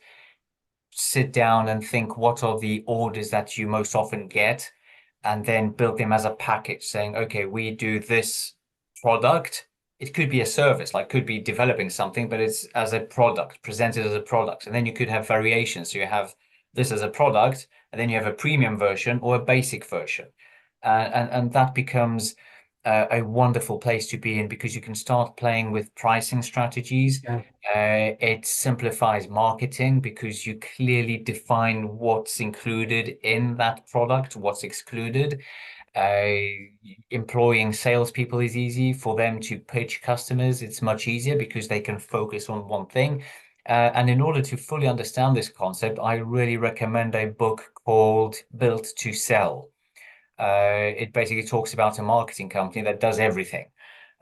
Sit down and think what are the orders that you most often get, and then build them as a package saying, okay, we do this product. It could be a service, like could be developing something, but it's as a product, presented as a product. And then you could have variations. So you have this as a product, and then you have a premium version or a basic version. And that becomes a wonderful place to be in, because you can start playing with pricing strategies. Yeah. It simplifies marketing because you clearly define what's included in that product, what's excluded. Employing salespeople is easy for them to pitch customers. It's much easier because they can focus on one thing. And in order to fully understand this concept, I really recommend a book called Built to Sell. It basically talks about a marketing company that does everything.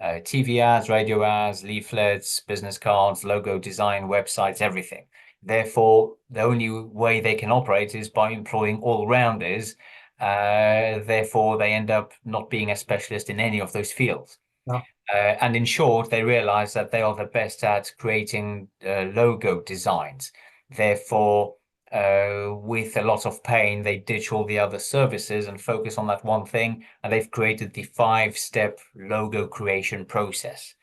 TV ads, radio ads, leaflets, business cards, logo design, websites, everything. Therefore, the only way they can operate is by employing all-rounders. Therefore, they end up not being a specialist in any of those fields. Yeah. And in short, they realize that they are the best at creating logo designs. Therefore, with a lot of pain, they ditch all the other services and focus on that one thing. And they've created the 5-step logo creation process.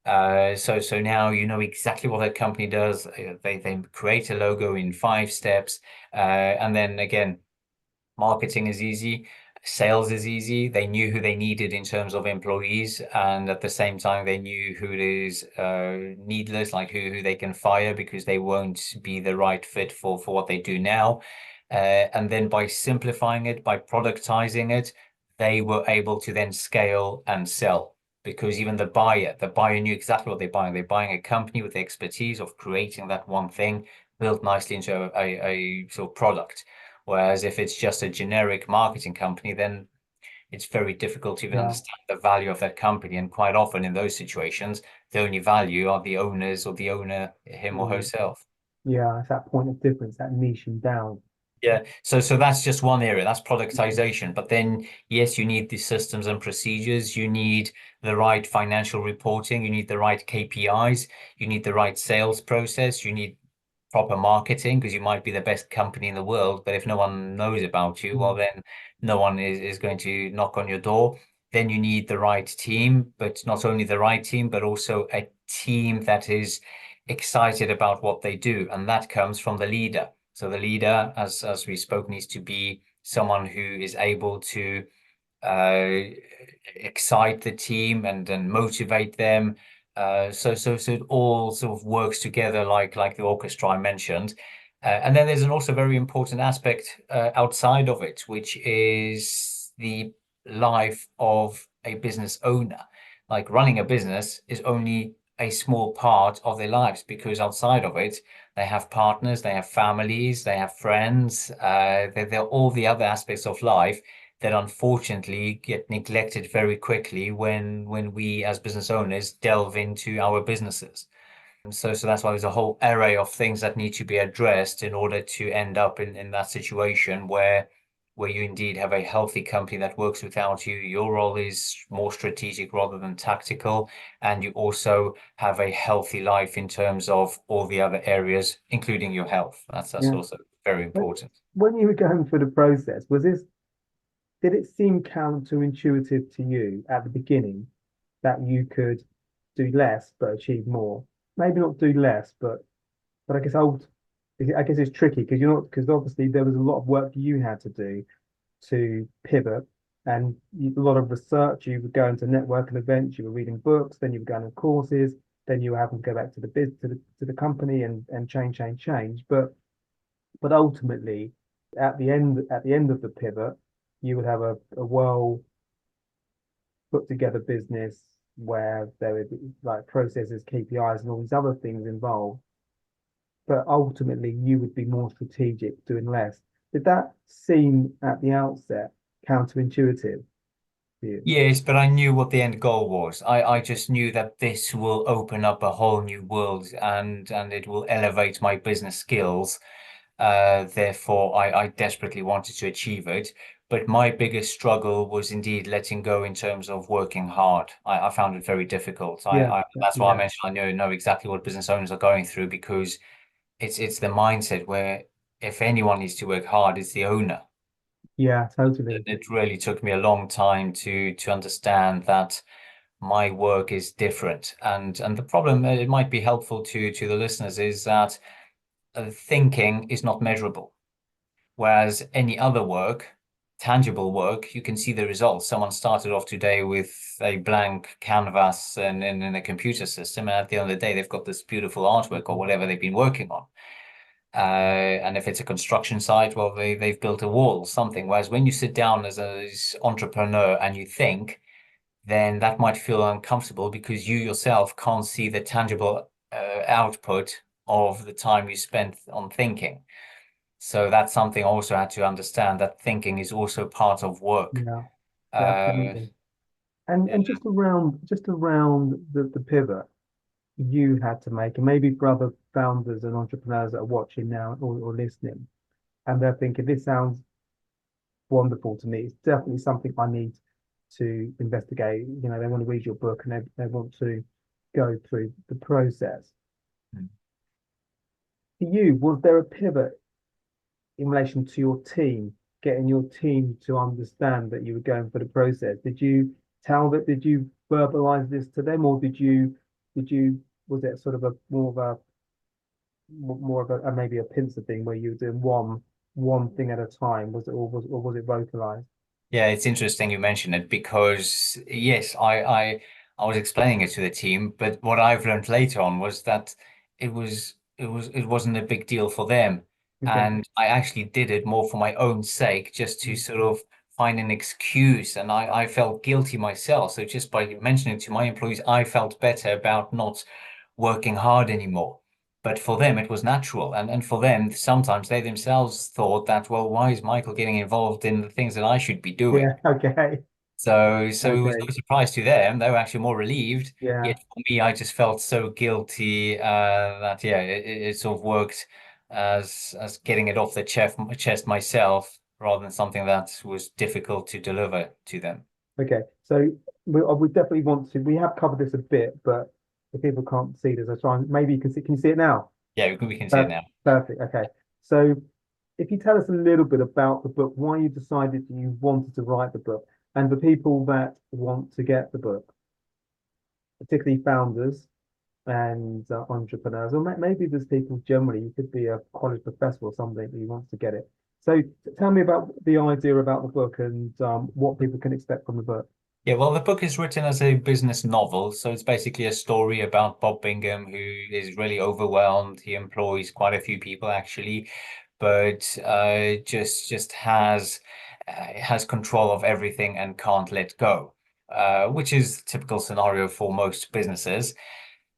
So now you know exactly what that company does. They create a logo in 5 steps. And then again, marketing is easy. Sales is easy. They knew who they needed in terms of employees, and at the same time, they knew who is needless, like who they can fire because they won't be the right fit for what they do now. And then by simplifying it, by productizing it, they were able to then scale and sell, because even the buyer knew exactly what they're buying. They're buying a company with the expertise of creating that one thing built nicely into a sort of product. Whereas if it's just a generic marketing company, then it's very difficult to even understand the value of that company. And quite often in those situations, the only value are the owners or the owner, him or herself. Yeah, it's that point of difference, that niching down. Yeah, so that's just one area, that's productization. But then, yes, you need the systems and procedures, you need the right financial reporting, you need the right KPIs, you need the right sales process, you need proper marketing, because you might be the best company in the world, but if no one knows about you, well, then no one is going to knock on your door. Then you need the right team, but not only the right team, but also a team that is excited about what they do. And that comes from the leader. So the leader, as we spoke, needs to be someone who is able to excite the team and motivate them. So it all sort of works together like the orchestra I mentioned. And then there's an also very important aspect outside of it, which is the life of a business owner. Like running a business is only a small part of their lives, because outside of it, they have partners, they have families, they have friends, they're all the other aspects of life that unfortunately get neglected very quickly when we as business owners delve into our businesses. And so that's why there's a whole array of things that need to be addressed in order to end up in that situation where you indeed have a healthy company that works without you. Your role is more strategic rather than tactical, and you also have a healthy life in terms of all the other areas, including your health. That's Yeah. also very important. When you were going through the process, did it seem counterintuitive to you at the beginning that you could do less but achieve more? Maybe not do less, but I guess I guess it's tricky because you're not, because obviously there was a lot of work you had to do to pivot, and a lot of research. You were going to networking events, you were reading books, then you were going to courses, then you were having to go back to the company and change. But ultimately, at the end of the pivot, you would have a well put together business where there would be like processes, KPIs, and all these other things involved. But ultimately, you would be more strategic, doing less. Did that seem at the outset counterintuitive to you? Yes, but I knew what the end goal was. I just knew that this will open up a whole new world, and it will elevate my business skills. Therefore, I desperately wanted to achieve it. But my biggest struggle was indeed letting go in terms of working hard. I found it very difficult. Yeah, That's why I yeah, mentioned I know exactly what business owners are going through, because it's the mindset where if anyone needs to work hard, it's the owner. yeah, totally. It really took me a long time to understand that my work is different. And the problem, it might be helpful to the listeners, is that thinking is not measurable, whereas any other work tangible work, you can see the results. Someone started off today with a blank canvas and in a computer system, and at the end of the day, they've got this beautiful artwork or whatever they've been working on. And if it's a construction site, well, they've built a wall, something. Whereas when you sit down as an entrepreneur and you think, then that might feel uncomfortable because you yourself can't see the tangible output of the time you spent on thinking. So that's something I also had to understand, that thinking is also part of work. Yeah, yeah, Uh, absolutely. And just around the pivot you had to make, and maybe for other founders and entrepreneurs that are watching now or listening, and they're thinking, this sounds wonderful to me. It's definitely something I need to investigate. You know, they want to read your book and they want to go through the process. mm. For you, was there a pivot in relation to your team, getting your team to understand that you were going for the process? Did you did you verbalize this to them, or was it sort of a more of a maybe a pincer thing where you were doing one thing at a time? Was it, or was it vocalized? Yeah, it's interesting you mentioned it because yes, I was explaining it to the team, but what I've learned later on was that it wasn't a big deal for them. Okay. And I actually did it more for my own sake, just to sort of find an excuse. And I felt guilty myself. So just by mentioning it to my employees, I felt better about not working hard anymore. But for them, it was natural. And for them, sometimes they themselves thought that, well, why is Michael getting involved in the things that I should be doing? Yeah. Okay. So it was no Okay. surprise to them. They were actually more relieved. Yeah. Yet for me, I just felt so guilty that yeah, it sort of worked as getting it off the chest myself, rather than something that was difficult to deliver to them. Okay. So we definitely want to. We have covered this a bit, but if people can't see this, I try and maybe you can see. Can you see it now? Yeah, we can see it now. Perfect. Okay. So if you tell us a little bit about the book, why you decided you wanted to write the book, and the people that want to get the book, particularly founders and entrepreneurs, or maybe there's people generally, you could be a college professor or something who wants to get it. So tell me about the idea about the book and what people can expect from the book. Yeah, well, the book is written as a business novel, so it's basically a story about Bob Bingham, who is really overwhelmed. He employs quite a few people actually, but just has control of everything and can't let go, which is typical scenario for most businesses.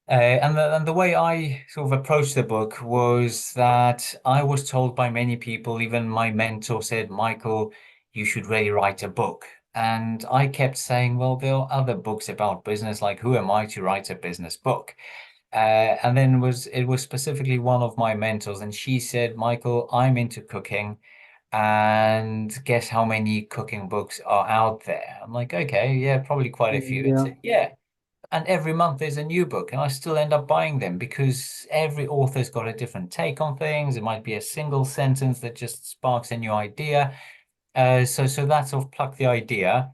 And the way I sort of approached the book was that I was told by many people, even my mentor said, Michael, you should really write a book. And I kept saying, well, there are other books about business, like who am I to write a business book? And then it was specifically one of my mentors, and she said, Michael, I'm into cooking, and guess how many cooking books are out there? I'm like, okay, yeah, probably quite a few. And Yeah. said, yeah. And every month there's a new book, and I still end up buying them because every author's got a different take on things. It might be a single sentence that just sparks a new idea. So that sort of plucked the idea,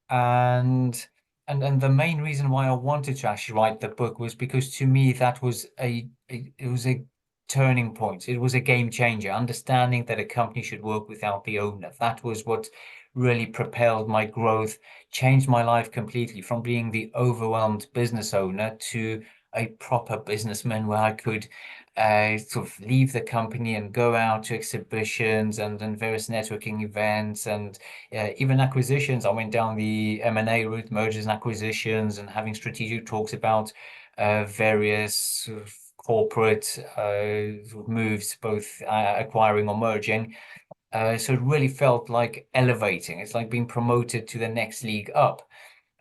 and and the main reason why I wanted to actually write the book was because to me that was it was a turning point. It was a game changer. Understanding that a company should work without the owner. That was what really propelled my growth, changed my life completely from being the overwhelmed business owner to a proper businessman where I could sort of leave the company and go out to exhibitions and various networking events and even acquisitions. I went down the M&A route, mergers and acquisitions, and having strategic talks about various sort of corporate sort of moves, both acquiring or merging. So it really felt like elevating. It's like being promoted to the next league up.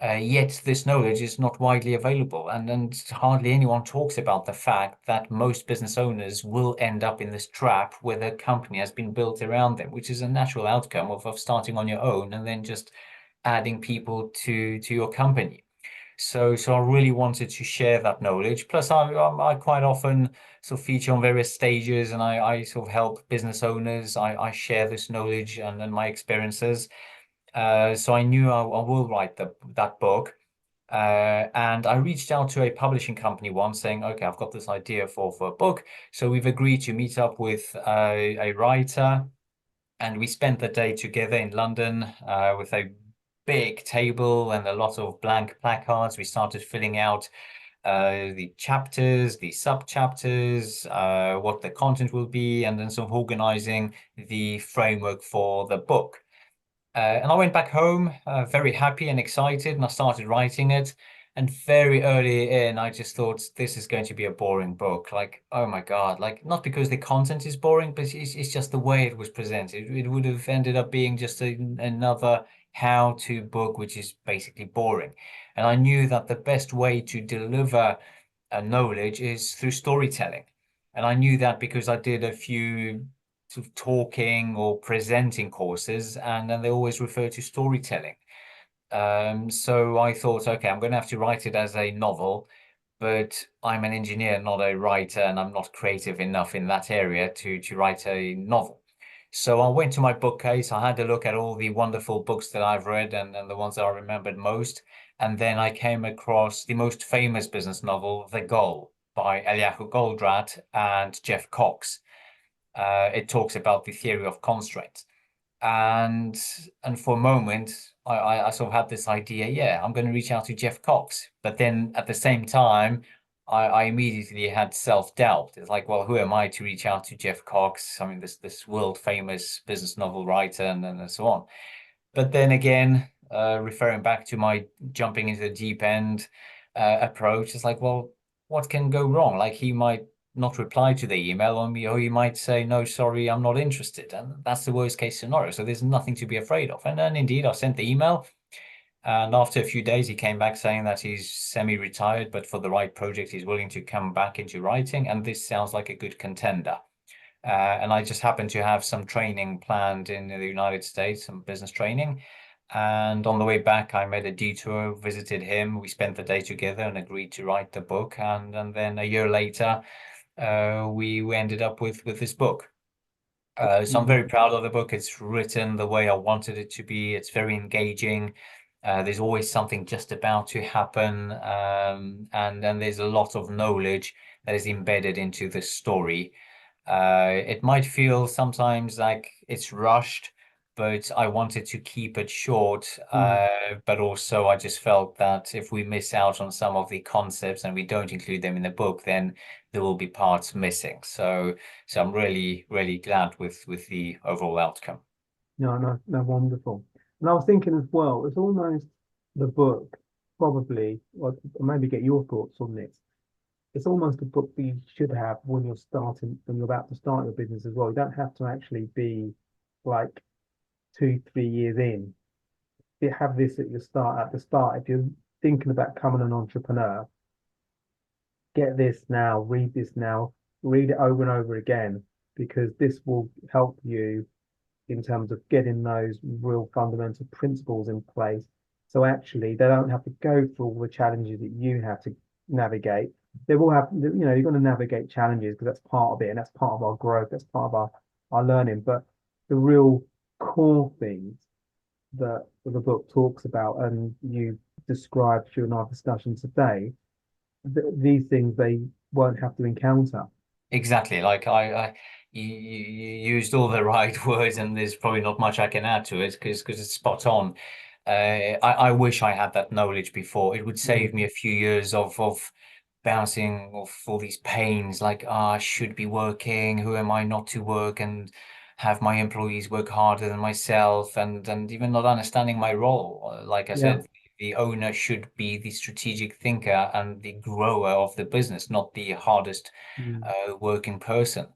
Yet this knowledge is not widely available, and hardly anyone talks about the fact that most business owners will end up in this trap where their company has been built around them, which is a natural outcome of starting on your own and then just adding people to your company. So I really wanted to share that knowledge. Plus, I quite often sort of feature on various stages, and I sort of help business owners. I share this knowledge and my experiences. So I knew I will write that book. And I reached out to a publishing company once saying, okay, I've got this idea for a book. So we've agreed to meet up with a writer and we spent the day together in London with a big table and a lot of blank placards. We started filling out the chapters, the sub-chapters, what the content will be, and then sort of organizing the framework for the book. And I went back home very happy and excited, and I started writing it. And very early in, I just thought this is going to be a boring book. Like, oh my God, like not because the content is boring, but it's just the way it was presented. It would have ended up being just another how-to book, which is basically boring. And I knew that the best way to deliver a knowledge is through storytelling. And I knew that because I did a few sort of talking or presenting courses, and then they always refer to storytelling. So I thought, okay, I'm going to have to write it as a novel, but I'm an engineer, not a writer, and I'm not creative enough in that area to write a novel. So I went to my bookcase, I had a look at all the wonderful books that I've read and the ones that I remembered most. And then I came across the most famous business novel, The Goal, by Eliyahu Goldratt and Jeff Cox. It talks about the theory of constraints. And for a moment, I sort of had this idea, yeah, I'm going to reach out to Jeff Cox. But then at the same time, I immediately had self-doubt. It's like, well, who am I to reach out to Jeff Cox? I mean, this world famous business novel writer and so on. But then again, referring back to my jumping into the deep end approach, it's like, well, what can go wrong? Like he might not reply to the email on me, or he might say, no, sorry, I'm not interested. And that's the worst case scenario. So there's nothing to be afraid of. And then indeed, I sent the email. And after a few days, he came back saying that he's semi-retired, but for the right project, he's willing to come back into writing. And this sounds like a good contender. And I just happened to have some training planned in the United States, some business training. And on the way back, I made a detour, visited him. We spent the day together and agreed to write the book. And then a year later, we ended up with this book. So I'm very proud of the book. It's written the way I wanted it to be. It's very engaging. There's always something just about to happen. And then there's a lot of knowledge that is embedded into the story. It might feel sometimes like it's rushed, but I wanted to keep it short. But also I just felt that if we miss out on some of the concepts and we don't include them in the book, then there will be parts missing. So I'm really, really glad with the overall outcome. No, wonderful. And I was thinking as well, it's almost the book, probably, or maybe get your thoughts on this. It's almost a book that you should have when you're about to start your business as well. You don't have to actually be like 2, 3 years in. You have this at the start. If you're thinking about becoming an entrepreneur, get this now, read it over and over again, because this will help you in terms of getting those real fundamental principles in place. So actually, they don't have to go through all the challenges that you have to navigate. They will have, you're going to navigate challenges because that's part of it, and that's part of our growth, that's part of our learning. But the real core things that the book talks about and you described during our discussion today, these things they won't have to encounter. Exactly. Like you used all the right words, and there's probably not much I can add to it because it's spot on. I wish I had that knowledge before. It would save me a few years of bouncing off all these pains, like, I should be working, who am I not to work, and have my employees work harder than myself, and even not understanding my role. Like I Yeah. said, the owner should be the strategic thinker and the grower of the business, not the hardest working person.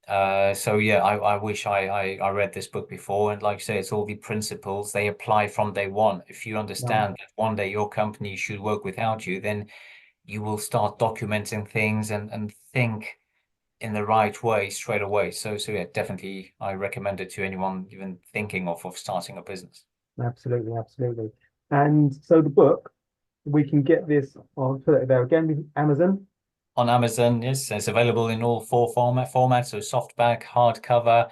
So yeah, I wish I read this book before, and like I say, it's all the principles they apply from day one. If you Yeah. understand that one day your company should work without you, then you will start documenting things and think in the right way straight away. So yeah, definitely I recommend it to anyone even thinking of starting a business. Absolutely. And so the book, we can get this, I'll put it there again, Amazon. On Amazon, yes, it's available in all four formats, so softback, hardcover,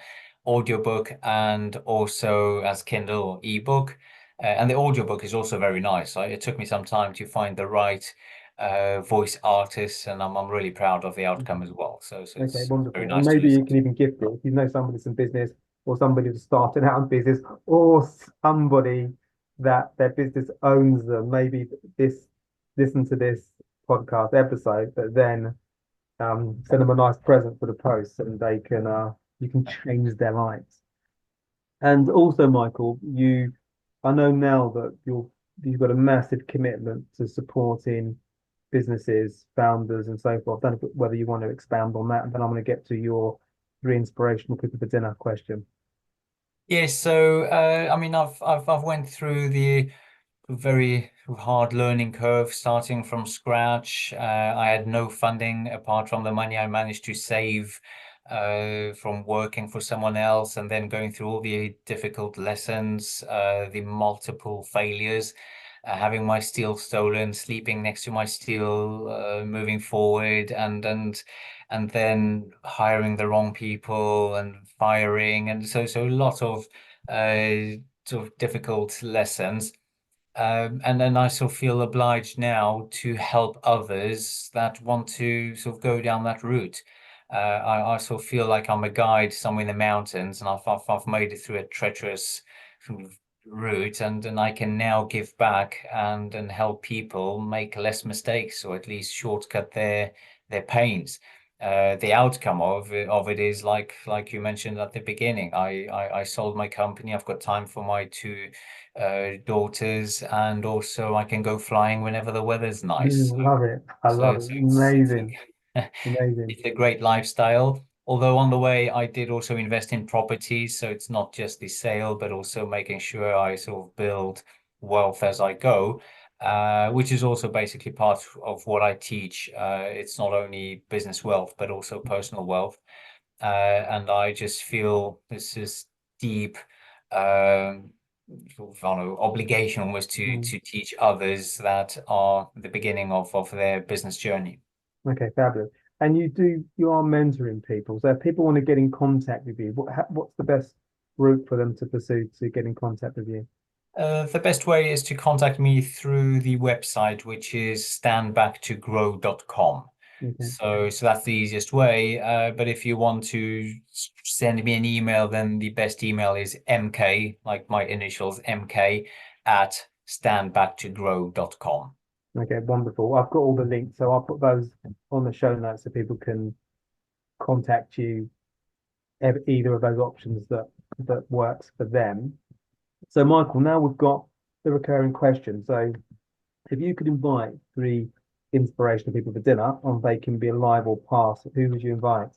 audiobook, and also as Kindle or ebook. And the audiobook is also very nice. It took me some time to find the right voice artist, and I'm really proud of the outcome as well. So Okay, it's very wonderful. And nice to maybe you listen can to. even gift it if you know somebody that's in business. or somebody that's starting out in business, or somebody that their business owns them. Maybe this listen to this podcast episode, but then send them a nice present for the post, and they can you can change their lives. And also, Michael, I know now that you've got a massive commitment to supporting businesses, founders, and so forth. I don't know whether you want to expand on that, and then I'm going to get to your three inspirational people for dinner question. Yes, so I mean, I've went through the very hard learning curve, starting from scratch. I had no funding apart from the money I managed to save from working for someone else, and then going through all the difficult lessons, the multiple failures, having my steel stolen, sleeping next to my steel, moving forward, and then hiring the wrong people and firing, and so a lot of sort of difficult lessons. And then I sort of feel obliged now to help others that want to sort of go down that route. I sort of feel like I'm a guide somewhere in the mountains, and I've made it through a treacherous sort of route, and I can now give back and help people make less mistakes, or at least shortcut their pains. The outcome of it is like you mentioned at the beginning. I sold my company. I've got time for my two daughters, and also I can go flying whenever the weather's nice. Love it. I love it. Amazing. Amazing. It's a great lifestyle. Although on the way, I did also invest in properties, so it's not just the sale, but also making sure I sort of build wealth as I go, which is also basically part of what I teach. It's not only business wealth, but also personal wealth. And I just feel this is deep sort of, I don't know, obligation almost to teach others that are the beginning of their business journey. Okay, fabulous. And you are mentoring people. So if people want to get in contact with you, what's the best route for them to pursue to get in contact with you? The best way is to contact me through the website, which is standbacktogrowth.com. Okay. So that's the easiest way. But if you want to send me an email, then the best email is mk, like my initials, mk at standbacktogrowth.com. Okay, wonderful. I've got all the links, so I'll put those on the show notes so people can contact you either of those options that works for them. So, Michael, now we've got the recurring question. So, if you could invite three inspirational people for dinner on They Can Be Alive or Pass, who would you invite?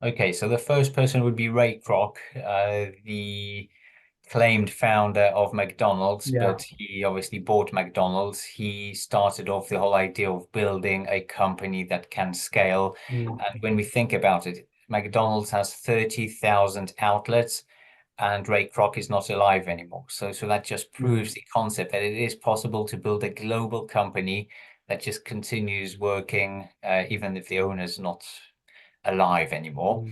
Okay, so the first person would be Ray Kroc, the claimed founder of McDonald's, Yeah. but he obviously bought McDonald's. He started off the whole idea of building a company that can scale. Mm. And when we think about it, McDonald's has 30,000 outlets, and Ray Kroc is not alive anymore. So that just proves the concept that it is possible to build a global company that just continues working, even if the owner's not alive anymore.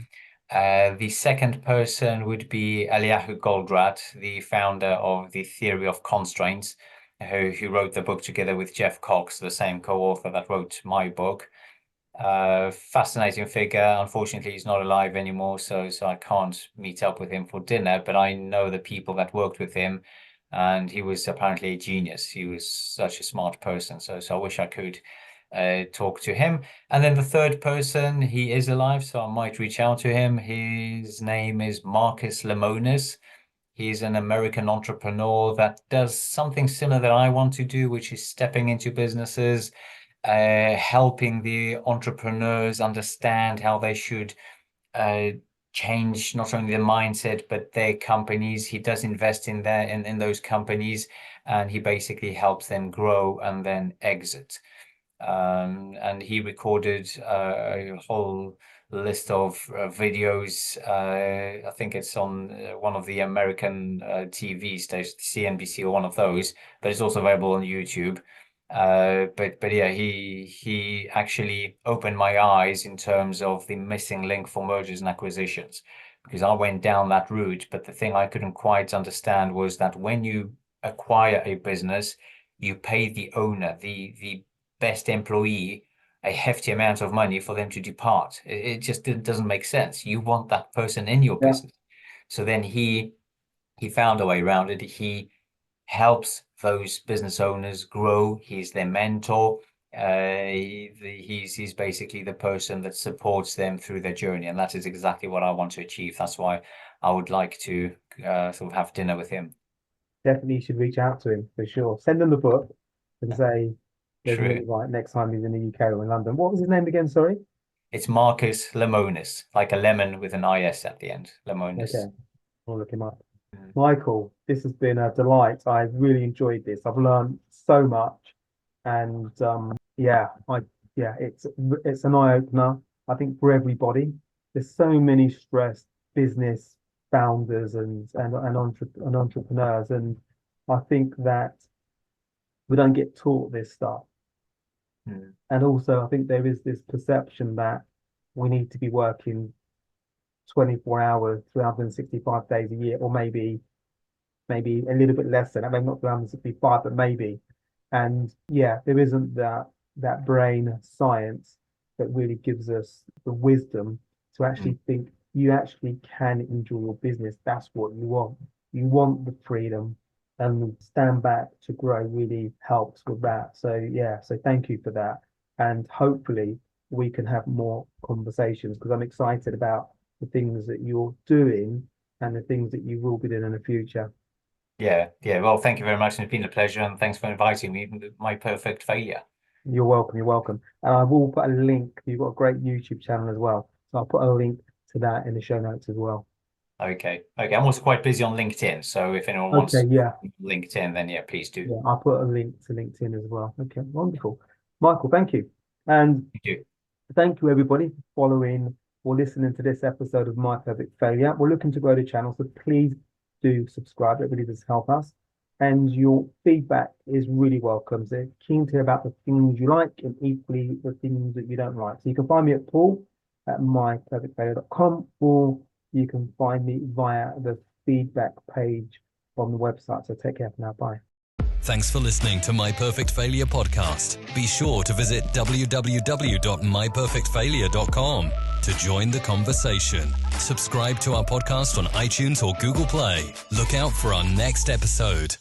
The second person would be Eliyahu Goldratt, the founder of the Theory of Constraints, who wrote the book together with Jeff Cox, the same co-author that wrote my book. Fascinating figure. Unfortunately, he's not alive anymore, so I can't meet up with him for dinner, but I know the people that worked with him, and he was apparently a genius. He was such a smart person, so I wish I could talk to him. And then the third person, he is alive, so I might reach out to him. His name is Marcus Lemonis. He's an American entrepreneur that does something similar that I want to do, which is stepping into businesses, helping the entrepreneurs understand how they should change not only their mindset but their companies. He does invest in those companies, and he basically helps them grow and then exit. And he recorded a whole list of videos. I think it's on one of the American TV stations, CNBC or one of those, but it's also available on YouTube. But yeah, he actually opened my eyes in terms of the missing link for mergers and acquisitions, because I went down that route. But the thing I couldn't quite understand was that when you acquire a business, you pay the owner, the best employee, a hefty amount of money for them to depart. It just doesn't make sense. You want that person in your Yeah. business. So then he found a way around it. He helps those business owners grow. He's their mentor. He's basically the person that supports them through their journey, and that is exactly what I want to achieve. That's why I would like to sort of have dinner with him. Definitely, you should reach out to him for sure. Send him the book and say there's an True. invite next time he's in the UK or in London. What was his name again? Sorry. It's Marcus Lemonis, like a lemon with an IS at the end. Lemonis. Okay, I'll look him up. Mm. Michael, this has been a delight. I really enjoyed this. I've learned so much, and it's an eye opener. I think for everybody. There's so many stressed business founders and entrepreneurs, and I think that we don't get taught this stuff. Mm. And also, I think there is this perception that we need to be working 24 hours, 365 days a year, or maybe a little bit less than that, maybe not 365, but maybe. And yeah, there isn't that brain science that really gives us the wisdom to actually think you actually can enjoy your business. That's what you want. You want the freedom, and stand back to grow really helps with that. So yeah, so thank you for that. And hopefully we can have more conversations, because I'm excited about the things that you're doing and the things that you will be doing in the future. Yeah. Well, thank you very much. It's been a pleasure, and thanks for inviting me. My perfect failure. You're welcome. You're welcome. And I will put a link. You've got a great YouTube channel as well, so I'll put a link to that in the show notes as well. Okay. I'm also quite busy on LinkedIn, so if anyone wants LinkedIn, then yeah, please do. Yeah, I'll put a link to LinkedIn as well. Okay, wonderful. Michael, thank you. And Thank you. thank you everybody for following or listening to this episode of My Perfect Failure. We're looking to grow the channel, so please do subscribe. It really does help us. And your feedback is really welcome. So keen to hear about the things you like and equally the things that you don't like. So you can find me at paul@myperfectfailure.com, or you can find me via the feedback page on the website. So take care for now. Bye. Thanks for listening to My Perfect Failure podcast. Be sure to visit www.myperfectfailure.com to join the conversation. Subscribe to our podcast on iTunes or Google Play. Look out for our next episode.